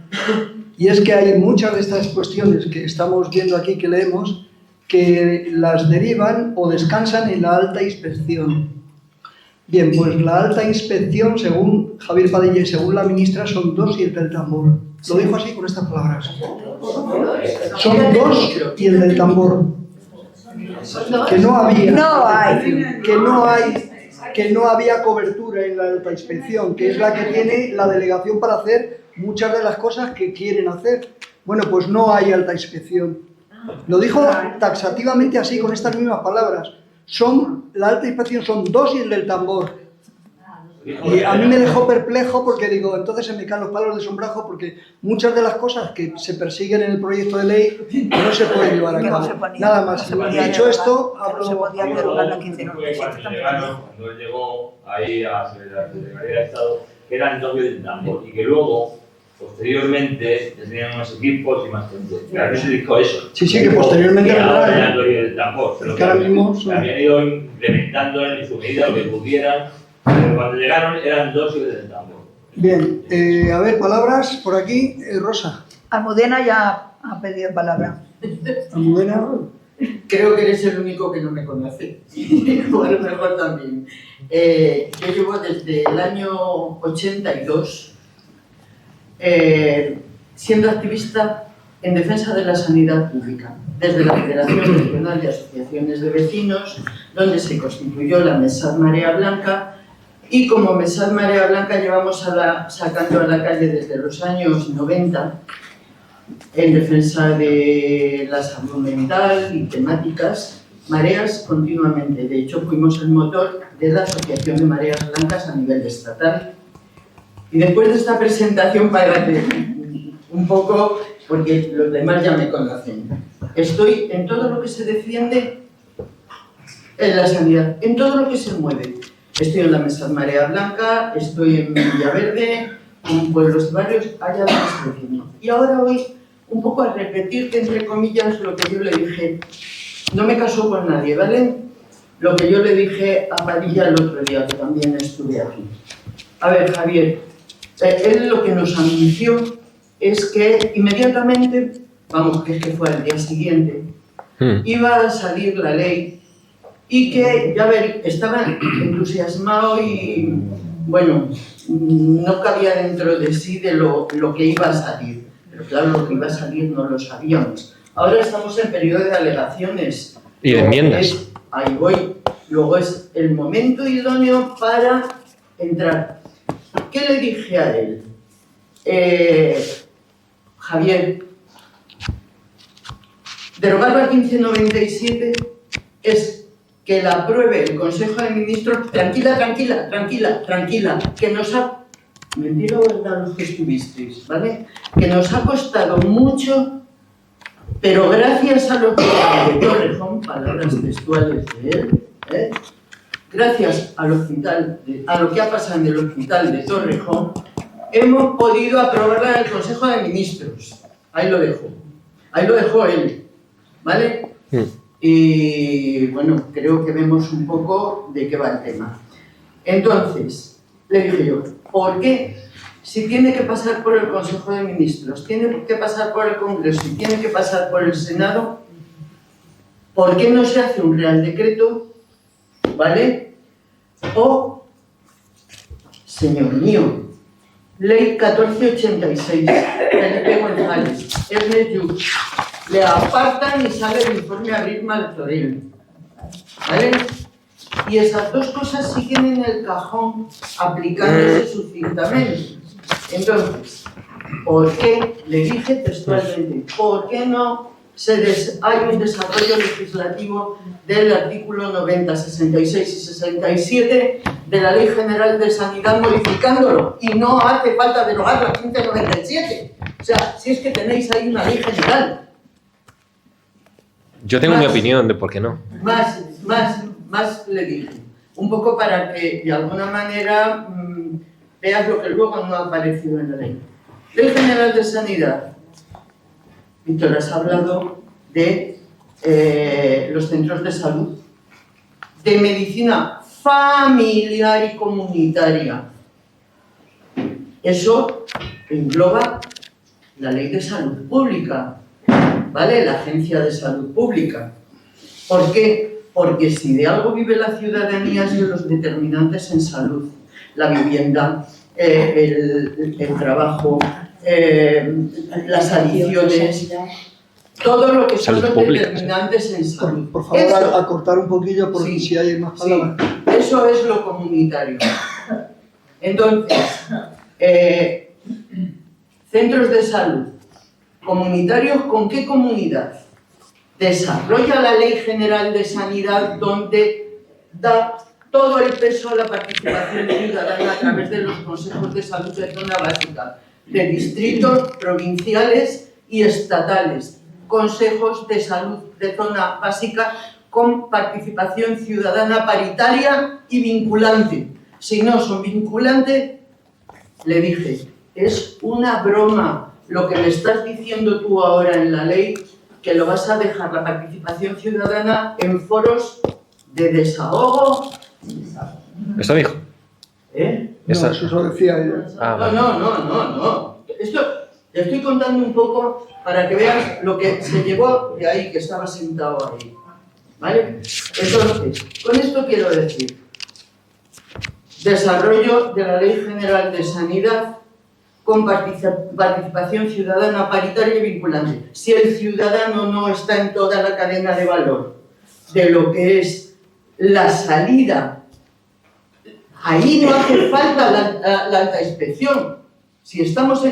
y es que hay muchas de estas cuestiones que estamos viendo aquí, que leemos, que las derivan o descansan en la alta inspección. Bien, pues la alta inspección, según Javier Padilla y según la ministra, son 2 y el del tambor. Lo dijo así con estas palabras. Son 2 y el del tambor. Que no había cobertura en la alta inspección, que es la que tiene la delegación para hacer muchas de las cosas que quieren hacer. Bueno, pues no hay alta inspección. Lo dijo taxativamente así, con estas mismas palabras. La alta inspección son 2 y el del tambor. Y a mí me dejó perplejo porque digo, entonces se me caen los palos de sombrajo, porque muchas de las cosas que se persiguen en el proyecto de ley no se pueden llevar a cabo. Nada más. Dicho esto, no se podía derogar la 15 cuando llegó ahí a la Secretaría de Estado, que eran 2 del tambor y que luego, posteriormente, tenían unos equipos y más gente. Claro, se dijo eso. Sí, que posteriormente ahora eran 2 del tambor. Pero que ahora mismo habían ido implementando en su medida lo que pudieran. Pero cuando llegaron eran 2 del tambor. Bien, a ver, palabras por aquí. Rosa. Almudena ya ha pedido palabra. Almudena. Creo que eres el único que no me conoce. O a lo mejor también. Yo llevo desde el año 82 siendo activista en defensa de la sanidad pública, desde la Federación Regional de Asociaciones de Vecinos, donde se constituyó la Mesad Marea Blanca, y como Mesad Marea Blanca llevamos sacando a la calle desde los años 90 en defensa de la salud mental y temáticas, mareas continuamente. De hecho, fuimos el motor de la Asociación de Mareas Blancas a nivel estatal. Y después de esta presentación, para un poco, porque los demás ya me conocen, estoy en todo lo que se defiende en la sanidad, en todo lo que se mueve. Estoy en la Mesad Marea Blanca, estoy en Villaverde, en pueblos y barrios, allá donde estoy diciendo. Y ahora voy un poco a repetirte, entre comillas, lo que yo le dije. No me caso con nadie, ¿vale? Lo que yo le dije a Padilla el otro día, que también estuve aquí. A ver, Javier, él lo que nos anunció es que inmediatamente, vamos, que es que fue al día siguiente, iba a salir la ley y que, ya ver, estaba entusiasmado y, bueno, no cabía dentro de sí de lo que iba a salir. Pero claro, lo que iba a salir no lo sabíamos. Ahora estamos en periodo de alegaciones. Y de enmiendas. Ahí voy. Luego es el momento idóneo para entrar. ¿Qué le dije a él? Javier, derogar la 1597 es que la apruebe el Consejo de Ministros. Tranquila, que nos ha... Mentira o verdad los que estuvisteis, ¿vale? Que nos ha costado mucho, pero gracias a lo que de Torrejón, palabras textuales de él, gracias al hospital, a lo que ha pasado en el hospital de Torrejón, hemos podido aprobarla en el Consejo de Ministros. Ahí lo dejó él, ¿vale? Y bueno, creo que vemos un poco de qué va el tema. Entonces, le dije yo, ¿por qué? Si tiene que pasar por el Consejo de Ministros, tiene que pasar por el Congreso y tiene que pasar por el Senado, ¿por qué no se hace un Real Decreto? ¿Vale? O, señor mío, Ley 1486, Felipe González, Ernest Lluch, le apartan y sale el informe Abril Martorell, ¿vale? Y esas dos cosas siguen en el cajón aplicándose sucintamente. Entonces, ¿por qué? Le dije textualmente, ¿por qué no hay un desarrollo legislativo del artículo 90, 66 y 67 de la Ley General de Sanidad modificándolo? Y no hace falta derogar la 1597. O sea, si es que tenéis ahí una ley general. Yo tengo mi opinión de por qué no. Más le dije. Un poco para que de alguna manera veas lo que luego no ha aparecido en la ley. Ley General de Sanidad. Víctor, has hablado de los centros de salud, de medicina familiar y comunitaria. Eso engloba la Ley de Salud Pública, ¿vale? La Agencia de Salud Pública. ¿Por qué? Porque si de algo vive la ciudadanía es de los determinantes en salud. La vivienda, el trabajo, las adicciones, todo lo que son los determinantes en salud. Por favor, eso, acortar un poquillo porque si hay más palabras. Sí, eso es lo comunitario. Entonces, centros de salud comunitarios, ¿con qué comunidad? Desarrolla la Ley General de Sanidad donde da todo el peso a la participación ciudadana a través de los consejos de salud de zona básica, de distritos, provinciales y estatales, consejos de salud de zona básica con participación ciudadana paritaria y vinculante. Si no son vinculantes, le dije, es una broma lo que me estás diciendo tú ahora en la ley, que lo vas a dejar la participación ciudadana en foros de desahogo. ¿Eso dijo? No, eso lo decía ella. No. Esto te estoy contando un poco para que veas lo que se llevó de ahí, que estaba sentado ahí. ¿Vale? Entonces, con esto quiero decir, desarrollo de la Ley General de Sanidad con participación ciudadana paritaria y vinculante. Si el ciudadano no está en toda la cadena de valor de lo que es la salida, ahí no hace falta la alta inspección. Si estamos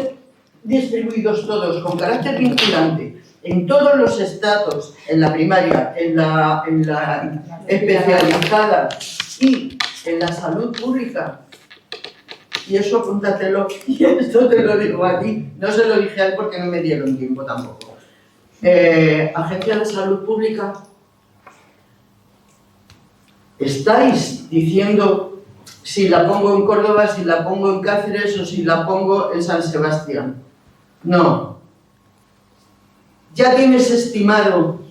distribuidos todos con carácter vinculante en todos los estratos, en la primaria, en la especializada y en la salud pública, y eso apúntatelo, y esto te lo digo a ti, no se lo dije a él porque no me dieron tiempo tampoco. Agencia de Salud Pública, estáis diciendo si la pongo en Córdoba, si la pongo en Cáceres o si la pongo en San Sebastián. No. Ya tienes estimado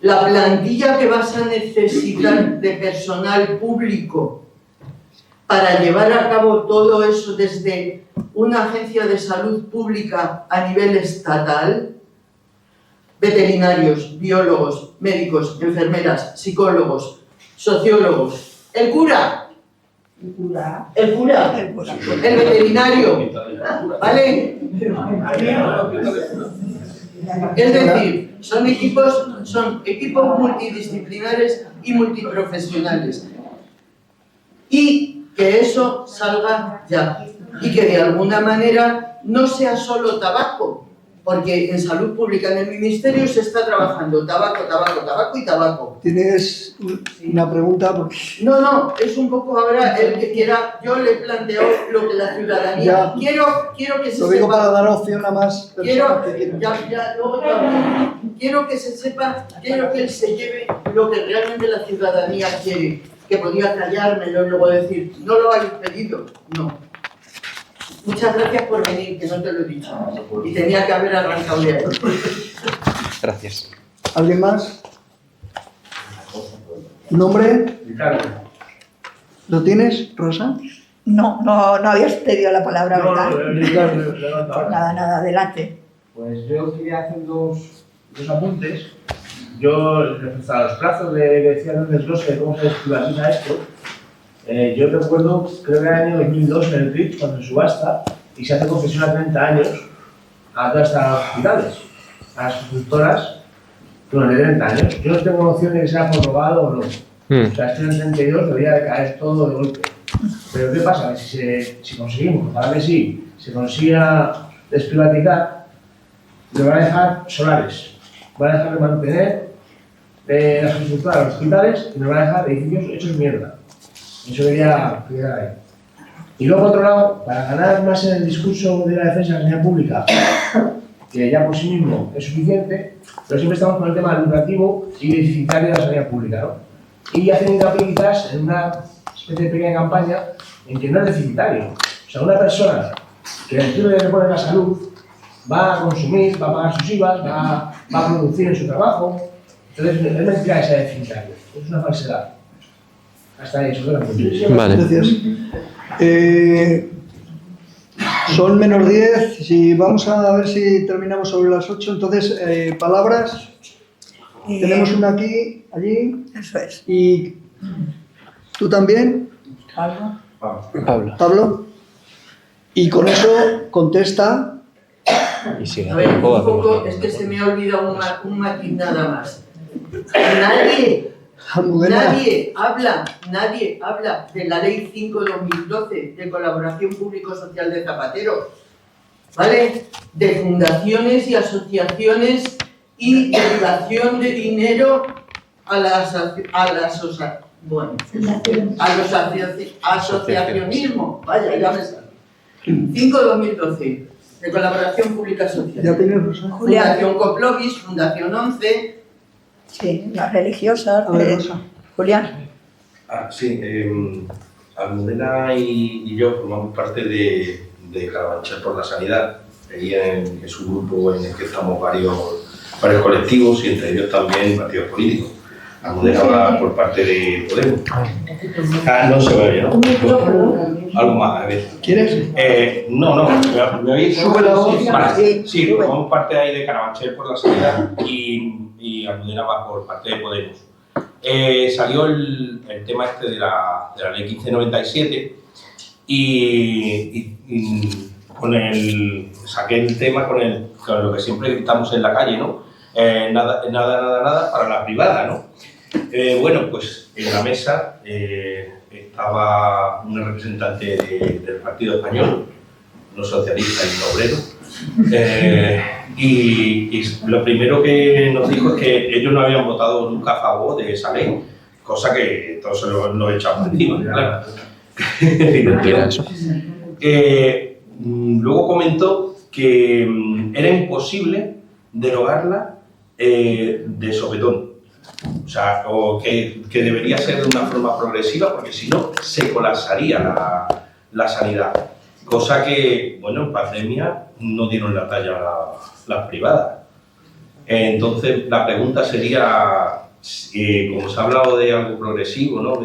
la plantilla que vas a necesitar de personal público para llevar a cabo todo eso desde una agencia de salud pública a nivel estatal. Veterinarios, biólogos, médicos, enfermeras, psicólogos, sociólogos, el cura, el veterinario, ¿vale? Es decir, son equipos multidisciplinares y multiprofesionales. Y que eso salga ya. Y que de alguna manera no sea solo tabaco, porque en salud pública, en el ministerio, se está trabajando tabaco, tabaco, tabaco y tabaco. ¿Tienes una pregunta? Porque... No, es un poco ahora el que quiera. Yo le planteo lo que la ciudadanía. Quiero que se lo digo sepa. para dar opción a más personas que quieran. Quiero que se sepa, quiero que él se lleve lo que realmente la ciudadanía quiere. Que podía callármelo y luego decir, no lo habéis pedido. No. Muchas gracias por venir, que no te lo he dicho. Y tenía que haber arrancado de ahí. Gracias. ¿Alguien más? ¿Nombre? Ricardo. ¿Lo tienes, Rosa? No habías pedido la palabra, ¿verdad? Ricardo. Nada, adelante. Pues yo quería hacer dos apuntes. Yo, respecto a los plazos de que decía antes Rosa, de cómo se privatiza esto, yo recuerdo, creo que era el año 2002 en el CRIT, cuando se subasta y se hace concesión a 30 años a todas estas hospitales, a las constructoras, durante 30 años. Yo no tengo noción de que sea prorrogado o no. O sea, esto en el 32 debería de caer todo de golpe. Pero ¿qué pasa? Que si conseguimos, ahora que sí, se consiga desprivatizar, le van a dejar solares, van a dejar de mantener las constructoras, los hospitales, y nos van a dejar edificios hechos mierda. Eso debería quedar ahí. Y luego, por otro lado, para ganar más en el discurso de la defensa de la sanidad pública, que ya por sí mismo es suficiente, pero siempre estamos con el tema lucrativo y deficitario de la sanidad pública, ¿no? Y hacen hincapié quizás en una especie de pequeña campaña en que no es deficitario. O sea, una persona que el tiro de reponer la salud va a consumir, va a pagar sus IVAs, va a producir en su trabajo. Entonces, es mentira que sea deficitario, es una falsedad. Hasta ahí, eso es la conclusión. Vale. Gracias. Son menos 10. Si vamos a ver si terminamos sobre las 8. Entonces, palabras. Tenemos una aquí, allí. Eso es. Y tú también, Algo. Pablo. Y con eso contesta. Y sigue. A ver, un poco, es que se me ha olvidado un matiz nada más. Almudena. Nadie habla de la Ley 5/2012 de colaboración público-social de Zapatero, ¿vale? De fundaciones y asociaciones y derivación de dinero al asociacionismo. Vaya, ya me sale. 5/2012 de colaboración pública-social. ¿Ya tienes, Rosa? Fundación Coplovis, Fundación 11. Sí, las religiosas. A ver, Rosa. Julián. Sí, Almudena y yo formamos parte de Carabanchel por la Sanidad, ahí en su grupo en el que estamos varios colectivos y entre ellos también partidos políticos. Almudena va por parte de Podemos. No se ve, ¿no? Algo más, a ver. ¿Quieres? No, ¿me oís? Sube la voz. Vale. Sí, formamos parte ahí de Carabanchel por la Sanidad y Almudena va por parte de Podemos. Salió el tema este de la ley 1597 y saqué el tema con lo que siempre gritamos en la calle, ¿no? Nada para la privada, ¿no? Bueno, pues en la mesa estaba una representante del Partido Español, no socialista y obrero, y lo primero que nos dijo es que ellos no habían votado nunca a favor de esa ley, cosa que todos se lo echamos encima, claro. Luego comentó que era imposible derogarla de sopetón. O sea, que debería ser de una forma progresiva, porque si no, se colapsaría la sanidad. Cosa que, bueno, en pandemia no dieron la talla las privadas. Entonces, la pregunta sería, como se ha hablado de algo progresivo, ¿no?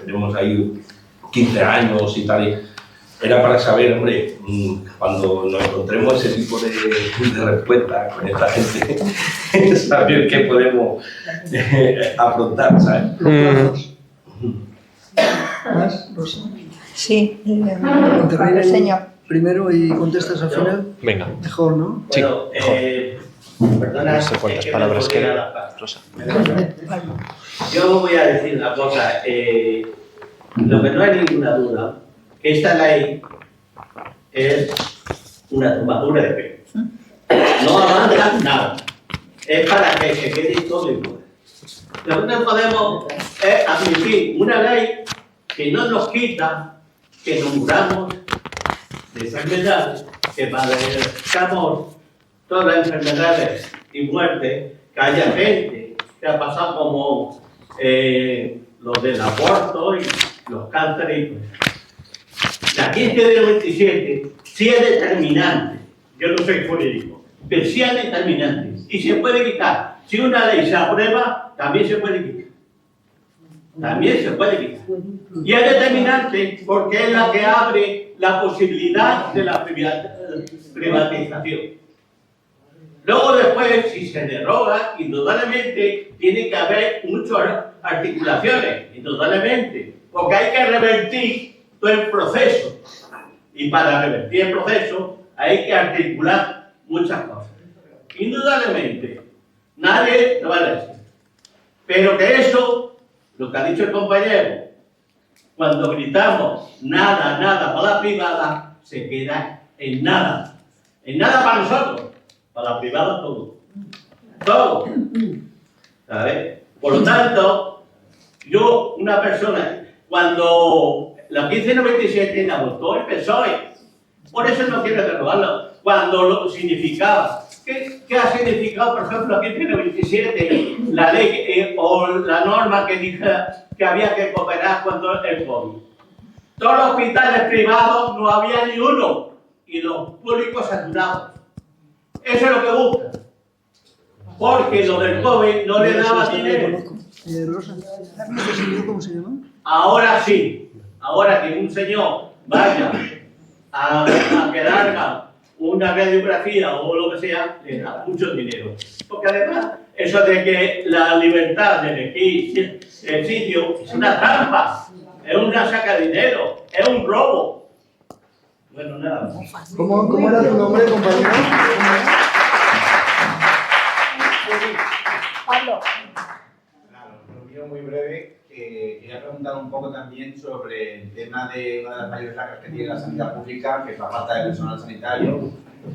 Tenemos ahí 15 años y tal, era para saber, hombre, cuando nos encontremos ese tipo de respuestas con esta gente, saber qué podemos afrontar, ¿sabes? ¿Más, Rosa? Sí, Intervengo el señor. primero y contestas al final. Venga. Mejor, ¿no? Sí, Bueno, perdona. No sé cuántas palabras quedan. Rosa. Yo voy a decir una cosa. Lo que no hay ninguna duda, que esta ley es una tumbadura de pelo. No avanza nada. Es para que se quede todo igual. Lo que no podemos es admitir una ley que no nos quita que nos muramos de enfermedades, que padezcamos todas las enfermedades y muertes, que haya gente que ha pasado como los del aborto y los cánceres. La 15 del 97 sí es determinante. Yo no soy jurídico, pero sí es determinante. Y se puede quitar. Si una ley se aprueba, también se puede quitar. También se puede quitar. Y es determinante porque es la que abre la posibilidad de la privatización. Luego después, si se deroga, indudablemente tiene que haber muchas articulaciones, indudablemente, porque hay que revertir todo el proceso. Y para revertir el proceso hay que articular muchas cosas. Indudablemente, nadie lo va a decir. Pero que eso, lo que ha dicho el compañero, cuando gritamos nada, nada para la privada, se queda en nada. En nada para nosotros, para la privada todo. Todo. ¿Sabes? Por lo tanto, yo, una persona, cuando la 1597 la votó el PSOE, por eso no quiero derogarlo, cuando lo significaba. ¿Qué ha significado, por ejemplo, la 1597, la ley o la norma que dijera que había que cooperar cuando el COVID? Todos los hospitales privados no había ni uno y los públicos saturados. Eso es lo que busca. Porque lo del COVID no le daba dinero. Rosa, ¿ese señor cómo se llama? Ahora sí, ahora que un señor vaya a que haga una radiografía o lo que sea, le da mucho dinero. Porque además, eso de que la libertad de elegir el sitio es una trampa, es una saca de dinero, es un robo. Bueno, nada más. ¿Cómo era tu nombre, compañero? Pablo. Claro, lo mío muy breve. Quería preguntar un poco también sobre el tema de una de las mayores lacras que tiene la sanidad pública, que es la falta de personal sanitario.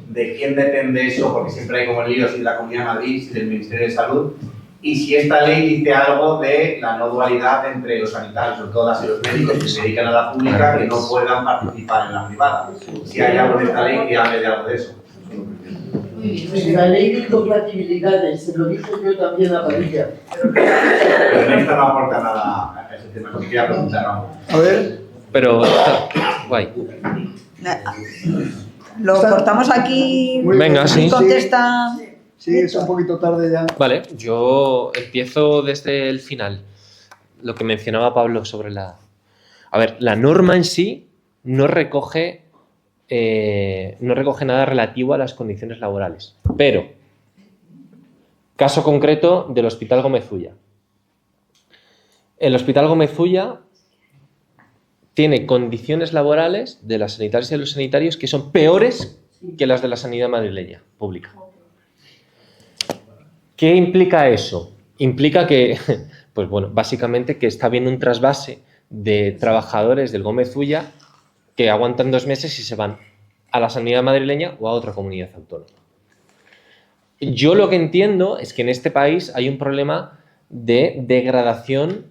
¿De quién depende eso? Porque siempre hay como líos, si de la Comunidad de Madrid, si del Ministerio de Salud. Y si esta ley dice algo de la no dualidad entre los sanitarios, sobre todo las y los médicos que se dedican a la pública, que no puedan participar en la privada. Si hay algo de esta ley que hable de algo de eso. La ley de incompatibilidades, se lo dije yo también a Padilla. Pero esta no aporta nada a ese tema, lo que quería preguntar. ¿No? A ver. Pero, guay. Lo cortamos aquí. Muy Venga, bien. sí. Y contesta. Sí, es un poquito tarde ya. Vale, yo empiezo desde el final. Lo que mencionaba Pablo sobre la... A ver, la norma en sí no recoge nada relativo a las condiciones laborales. Pero, caso concreto del Hospital Gómez Ulla. El Hospital Gómez Ulla tiene condiciones laborales de las sanitarias y de los sanitarios que son peores que las de la sanidad madrileña pública. ¿Qué implica eso? Implica que, pues bueno, básicamente que está habiendo un trasvase de trabajadores del Gómez Ulla que aguantan 2 meses y se van a la sanidad madrileña o a otra comunidad autónoma. Yo lo que entiendo es que en este país hay un problema de degradación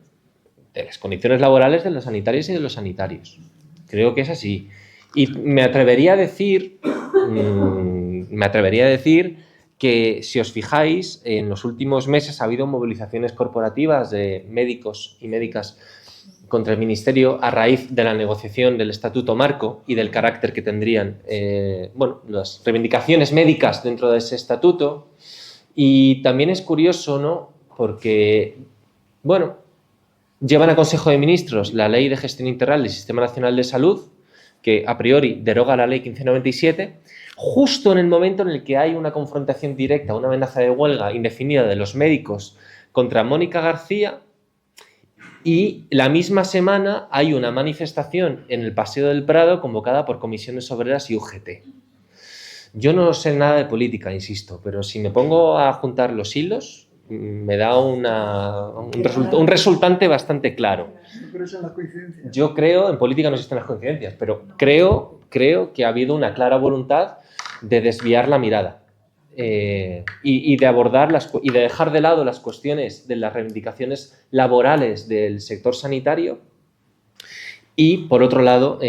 de las condiciones laborales de los sanitarios y de los sanitarios. Creo que es así. Y me atrevería a decir que, si os fijáis, en los últimos meses ha habido movilizaciones corporativas de médicos y médicas contra el Ministerio a raíz de la negociación del Estatuto Marco y del carácter que tendrían las reivindicaciones médicas dentro de ese estatuto. Y también es curioso, ¿no? Porque, llevan a Consejo de Ministros la Ley de Gestión Integral del Sistema Nacional de Salud, que a priori deroga la Ley 1597, justo en el momento en el que hay una confrontación directa, una amenaza de huelga indefinida de los médicos contra Mónica García, y la misma semana hay una manifestación en el Paseo del Prado convocada por Comisiones Obreras y UGT. Yo no sé nada de política, insisto, pero si me pongo a juntar los hilos, me da un resultante bastante claro. Yo creo, en política no existen las coincidencias, pero creo que ha habido una clara voluntad de desviar la mirada y de abordar y de dejar de lado las cuestiones de las reivindicaciones laborales del sector sanitario y, por otro lado,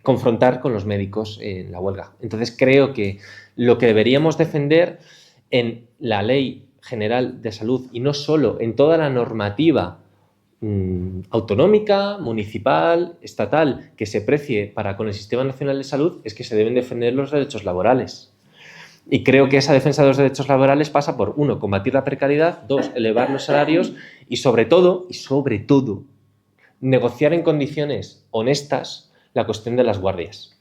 confrontar con los médicos en la huelga. Entonces, creo que lo que deberíamos defender en la Ley General de Salud, y no solo, en toda la normativa autonómica, municipal, estatal, que se precie para con el Sistema Nacional de Salud, es que se deben defender los derechos laborales. Y creo que esa defensa de los derechos laborales pasa por, 1, combatir la precariedad, 2, elevar los salarios y sobre todo, negociar en condiciones honestas la cuestión de las guardias.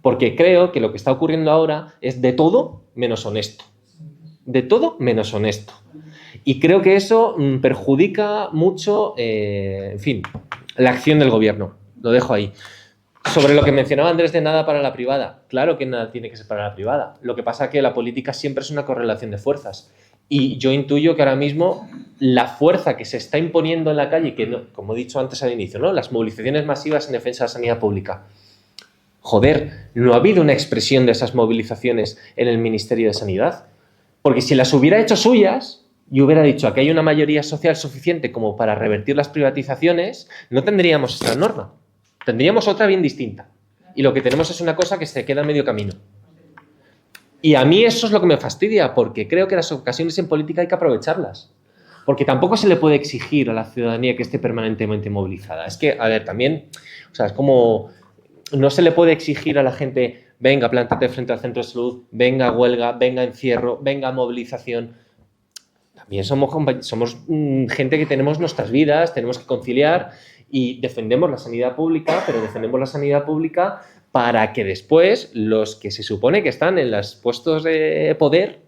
Porque creo que lo que está ocurriendo ahora es de todo menos honesto. De todo menos honesto. Y creo que eso perjudica mucho, la acción del gobierno. Lo dejo ahí. Sobre lo que mencionaba Andrés de nada para la privada. Claro que nada tiene que ser para la privada. Lo que pasa es que la política siempre es una correlación de fuerzas. Y yo intuyo que ahora mismo la fuerza que se está imponiendo en la calle, que no, como he dicho antes al inicio, ¿no? Las movilizaciones masivas en defensa de la sanidad pública. Joder, no ha habido una expresión de esas movilizaciones en el Ministerio de Sanidad. Porque si las hubiera hecho suyas y hubiera dicho aquí hay una mayoría social suficiente como para revertir las privatizaciones, no tendríamos esta norma. Tendríamos otra bien distinta. Y lo que tenemos es una cosa que se queda a medio camino. Y a mí eso es lo que me fastidia, porque creo que las ocasiones en política hay que aprovecharlas. Porque tampoco se le puede exigir a la ciudadanía que esté permanentemente movilizada. Es que, a ver, también, es como, no se le puede exigir a la gente, venga, plántate frente al centro de salud, venga huelga, venga encierro, venga movilización. También somos gente que tenemos nuestras vidas, tenemos que conciliar y defendemos la sanidad pública, pero defendemos la sanidad pública para que después los que se supone que están en los puestos de poder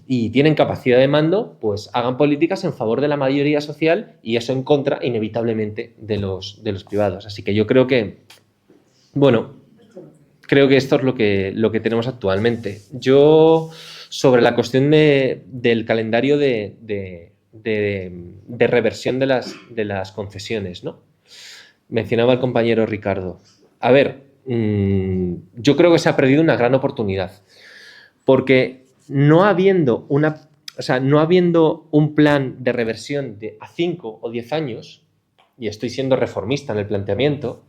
y tienen capacidad de mando, pues hagan políticas en favor de la mayoría social y eso en contra, inevitablemente, de los privados. Así que yo creo que, creo que esto es lo que tenemos actualmente. Yo, sobre la cuestión del calendario de reversión de las concesiones, ¿no? Mencionaba el compañero Ricardo. A ver, yo creo que se ha perdido una gran oportunidad, porque no habiendo un plan de reversión a 5 o 10 años, y estoy siendo reformista en el planteamiento,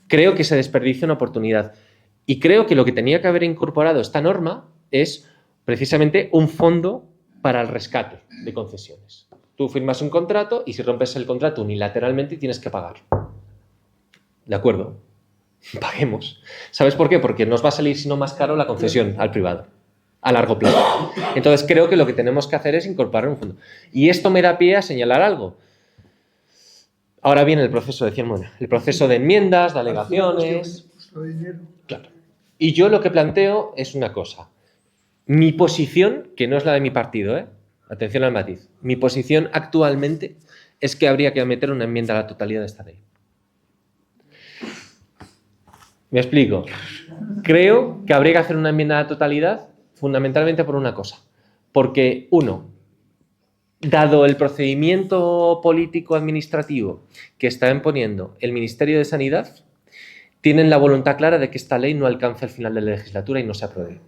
creo que se desperdicia una oportunidad. Y creo que lo que tenía que haber incorporado esta norma es precisamente un fondo para el rescate de concesiones. Tú firmas un contrato y si rompes el contrato unilateralmente tienes que pagar. ¿De acuerdo? Paguemos. ¿Sabes por qué? Porque nos va a salir, si no, más caro la concesión al privado a largo plazo. Entonces creo que lo que tenemos que hacer es incorporar un fondo. Y esto me da pie a señalar algo. Ahora viene el proceso, el proceso de enmiendas, de alegaciones. Claro. Y yo lo que planteo es una cosa. Mi posición, que no es la de mi partido, atención al matiz, mi posición actualmente es que habría que meter una enmienda a la totalidad de esta ley. Me explico. Creo que habría que hacer una enmienda a la totalidad fundamentalmente por una cosa. Porque, uno, dado el procedimiento político-administrativo que está imponiendo el Ministerio de Sanidad, tienen la voluntad clara de que esta ley no alcance el final de la legislatura y no se apruebe.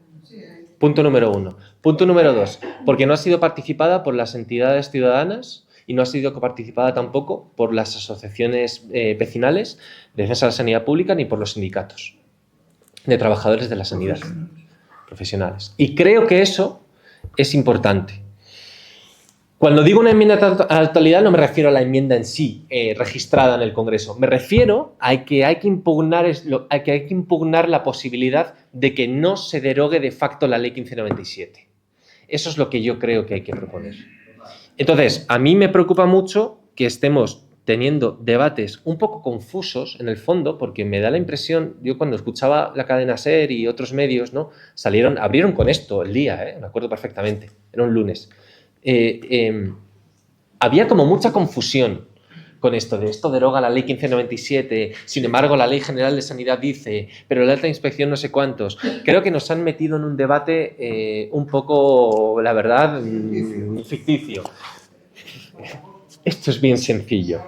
Punto número 1. Punto número 2. Porque no ha sido participada por las entidades ciudadanas y no ha sido participada tampoco por las asociaciones vecinales de defensa de la sanidad pública ni por los sindicatos de trabajadores de la sanidad profesionales. Y creo que eso es importante. Cuando digo una enmienda a la totalidad no me refiero a la enmienda en sí, registrada en el Congreso. Me refiero a que hay que impugnar la posibilidad de que no se derogue de facto la Ley 1597. Eso es lo que yo creo que hay que proponer. Entonces, a mí me preocupa mucho que estemos teniendo debates un poco confusos en el fondo, porque me da la impresión, yo cuando escuchaba la cadena SER y otros medios, ¿no? Abrieron con esto el día, me acuerdo perfectamente, era un lunes. Había como mucha confusión con esto deroga la ley 1597, sin embargo la ley general de sanidad dice, pero la alta inspección no sé cuántos. Creo que nos han metido en un debate un poco, la verdad, ficticio. Esto es bien sencillo.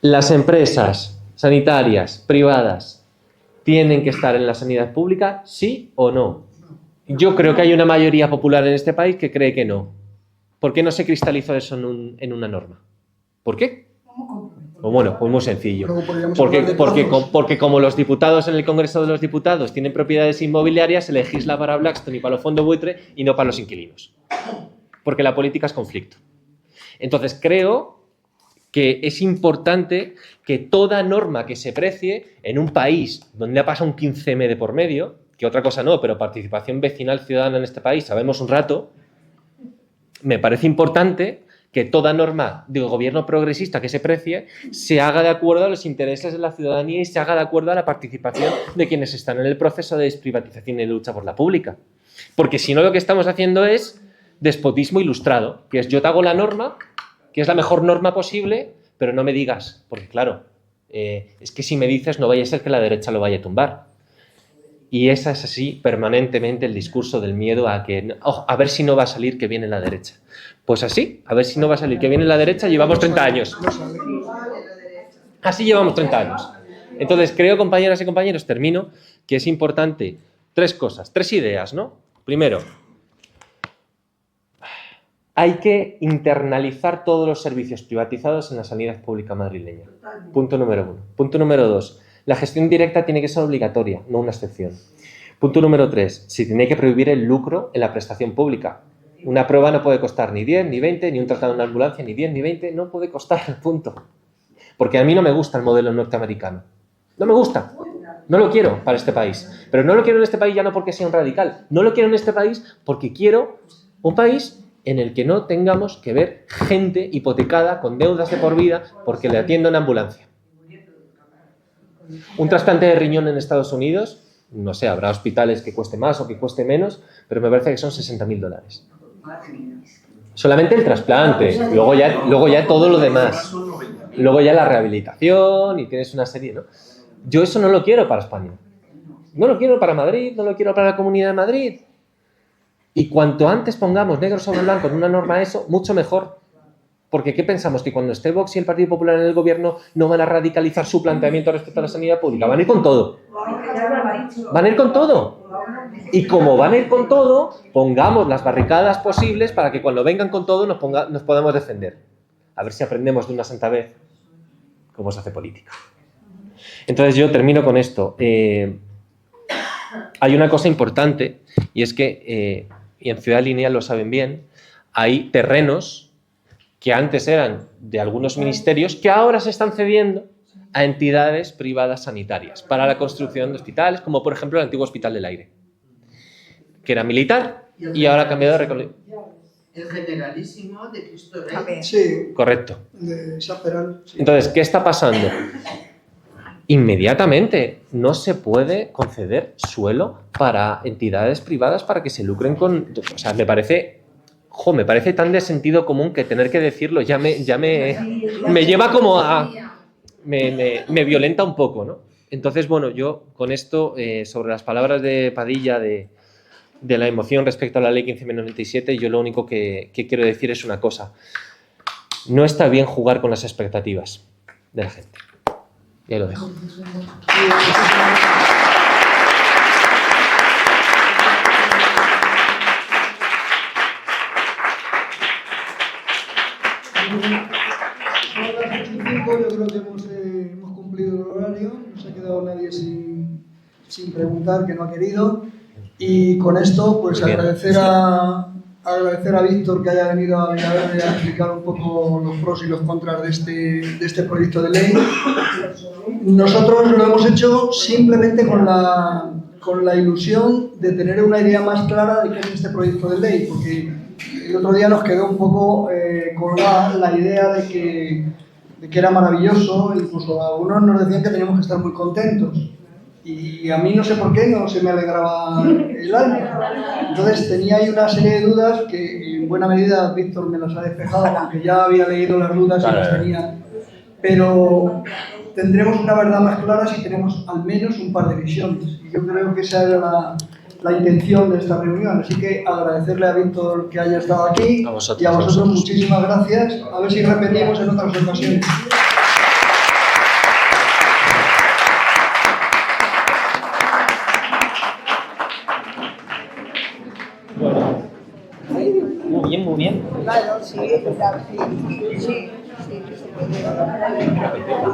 Las empresas sanitarias privadas tienen que estar en la sanidad pública, ¿sí o no? Yo creo que hay una mayoría popular en este país que cree que no. ¿Por qué no se cristalizó eso en una norma? ¿Por qué? Pues bueno, pues muy sencillo. Porque como los diputados en el Congreso de los Diputados tienen propiedades inmobiliarias, se legisla para Blackstone y para los fondos buitre y no para los inquilinos. Porque la política es conflicto. Entonces creo que es importante que toda norma que se precie en un país donde ha pasado un 15M de por medio, que otra cosa no, pero participación vecinal ciudadana en este país, sabemos un rato, me parece importante que toda norma de gobierno progresista que se precie se haga de acuerdo a los intereses de la ciudadanía y se haga de acuerdo a la participación de quienes están en el proceso de desprivatización y de lucha por la pública. Porque si no, lo que estamos haciendo es despotismo ilustrado, que es yo te hago la norma, que es la mejor norma posible, pero no me digas, porque claro, es que si me dices no vaya a ser que la derecha lo vaya a tumbar. Y esa es así permanentemente el discurso del miedo a que, a ver si no va a salir que viene la derecha. Pues así, a ver si no va a salir que viene la derecha, llevamos 30 años. Así llevamos 30 años. Entonces creo, compañeras y compañeros, termino, que es importante tres cosas, tres ideas, ¿no? Primero, hay que internalizar todos los servicios privatizados en la sanidad pública madrileña. Punto número 1. Punto número 2. La gestión directa tiene que ser obligatoria, no una excepción. Punto número 3. Se tiene que prohibir el lucro en la prestación pública. Una prueba no puede costar ni 10, ni 20, ni un traslado en una ambulancia, ni 10, ni 20. No puede costar, punto. Porque a mí no me gusta el modelo norteamericano. No me gusta. No lo quiero para este país. Pero no lo quiero en este país ya no porque sea un radical. No lo quiero en este país porque quiero un país en el que no tengamos que ver gente hipotecada con deudas de por vida porque le atiendo en ambulancia. Un trasplante de riñón en Estados Unidos, no sé, habrá hospitales que cueste más o que cueste menos, pero me parece que son $60.000. Solamente el trasplante, luego ya todo lo demás. Luego ya la rehabilitación y tienes una serie, ¿no? Yo eso no lo quiero para España. No lo quiero para Madrid, no lo quiero para la Comunidad de Madrid. Y cuanto antes pongamos negro sobre blanco en una norma eso, mucho mejor. Porque ¿qué pensamos? ¿Que cuando esté Vox y el Partido Popular en el gobierno no van a radicalizar su planteamiento respecto a la sanidad pública? Van a ir con todo. Van a ir con todo. Y como van a ir con todo, pongamos las barricadas posibles para que cuando vengan con todo nos podamos defender. A ver si aprendemos de una santa vez cómo se hace política. Entonces yo termino con esto. Hay una cosa importante y es que, y en Ciudad Lineal lo saben bien, hay terrenos que antes eran de algunos ministerios, que ahora se están cediendo a entidades privadas sanitarias para la construcción de hospitales, como por ejemplo el antiguo Hospital del Aire, que era militar y ahora ha cambiado de recoleta. El Generalísimo de Cristo Rey. Sí. Correcto. De Chaperal. Sí. Entonces, ¿qué está pasando? Inmediatamente no se puede conceder suelo para entidades privadas para que se lucren con... O sea, me parece tan de sentido común que tener que decirlo ya me lleva como a... Me violenta un poco, ¿no? Entonces, bueno, yo con esto, sobre las palabras de Padilla de la emoción respecto a la ley 15.097, yo lo único que quiero decir es una cosa. No está bien jugar con las expectativas de la gente. Ya lo dejo. Yo creo que hemos cumplido el horario, no se ha quedado nadie sin preguntar, que no ha querido. Y con esto, pues agradecer a Víctor que haya venido a explicar un poco los pros y los contras de este proyecto de ley. Nosotros lo hemos hecho simplemente con la ilusión de tener una idea más clara de qué es este proyecto de ley, porque el otro día nos quedó un poco colgada la idea de que era maravilloso, incluso algunos nos decían que teníamos que estar muy contentos. Y a mí no sé por qué no se me alegraba el alma. Entonces tenía ahí una serie de dudas que en buena medida Víctor me las ha despejado, aunque ya había leído las dudas y las tenía. Pero tendremos una verdad más clara si tenemos al menos un par de visiones. Y yo creo que esa era la intención de esta reunión. Así que agradecerle a Víctor que haya estado aquí y a vosotros muchísimas gracias. A ver si repetimos en otras ocasiones. Muy bien. Claro, sí, sí, sí.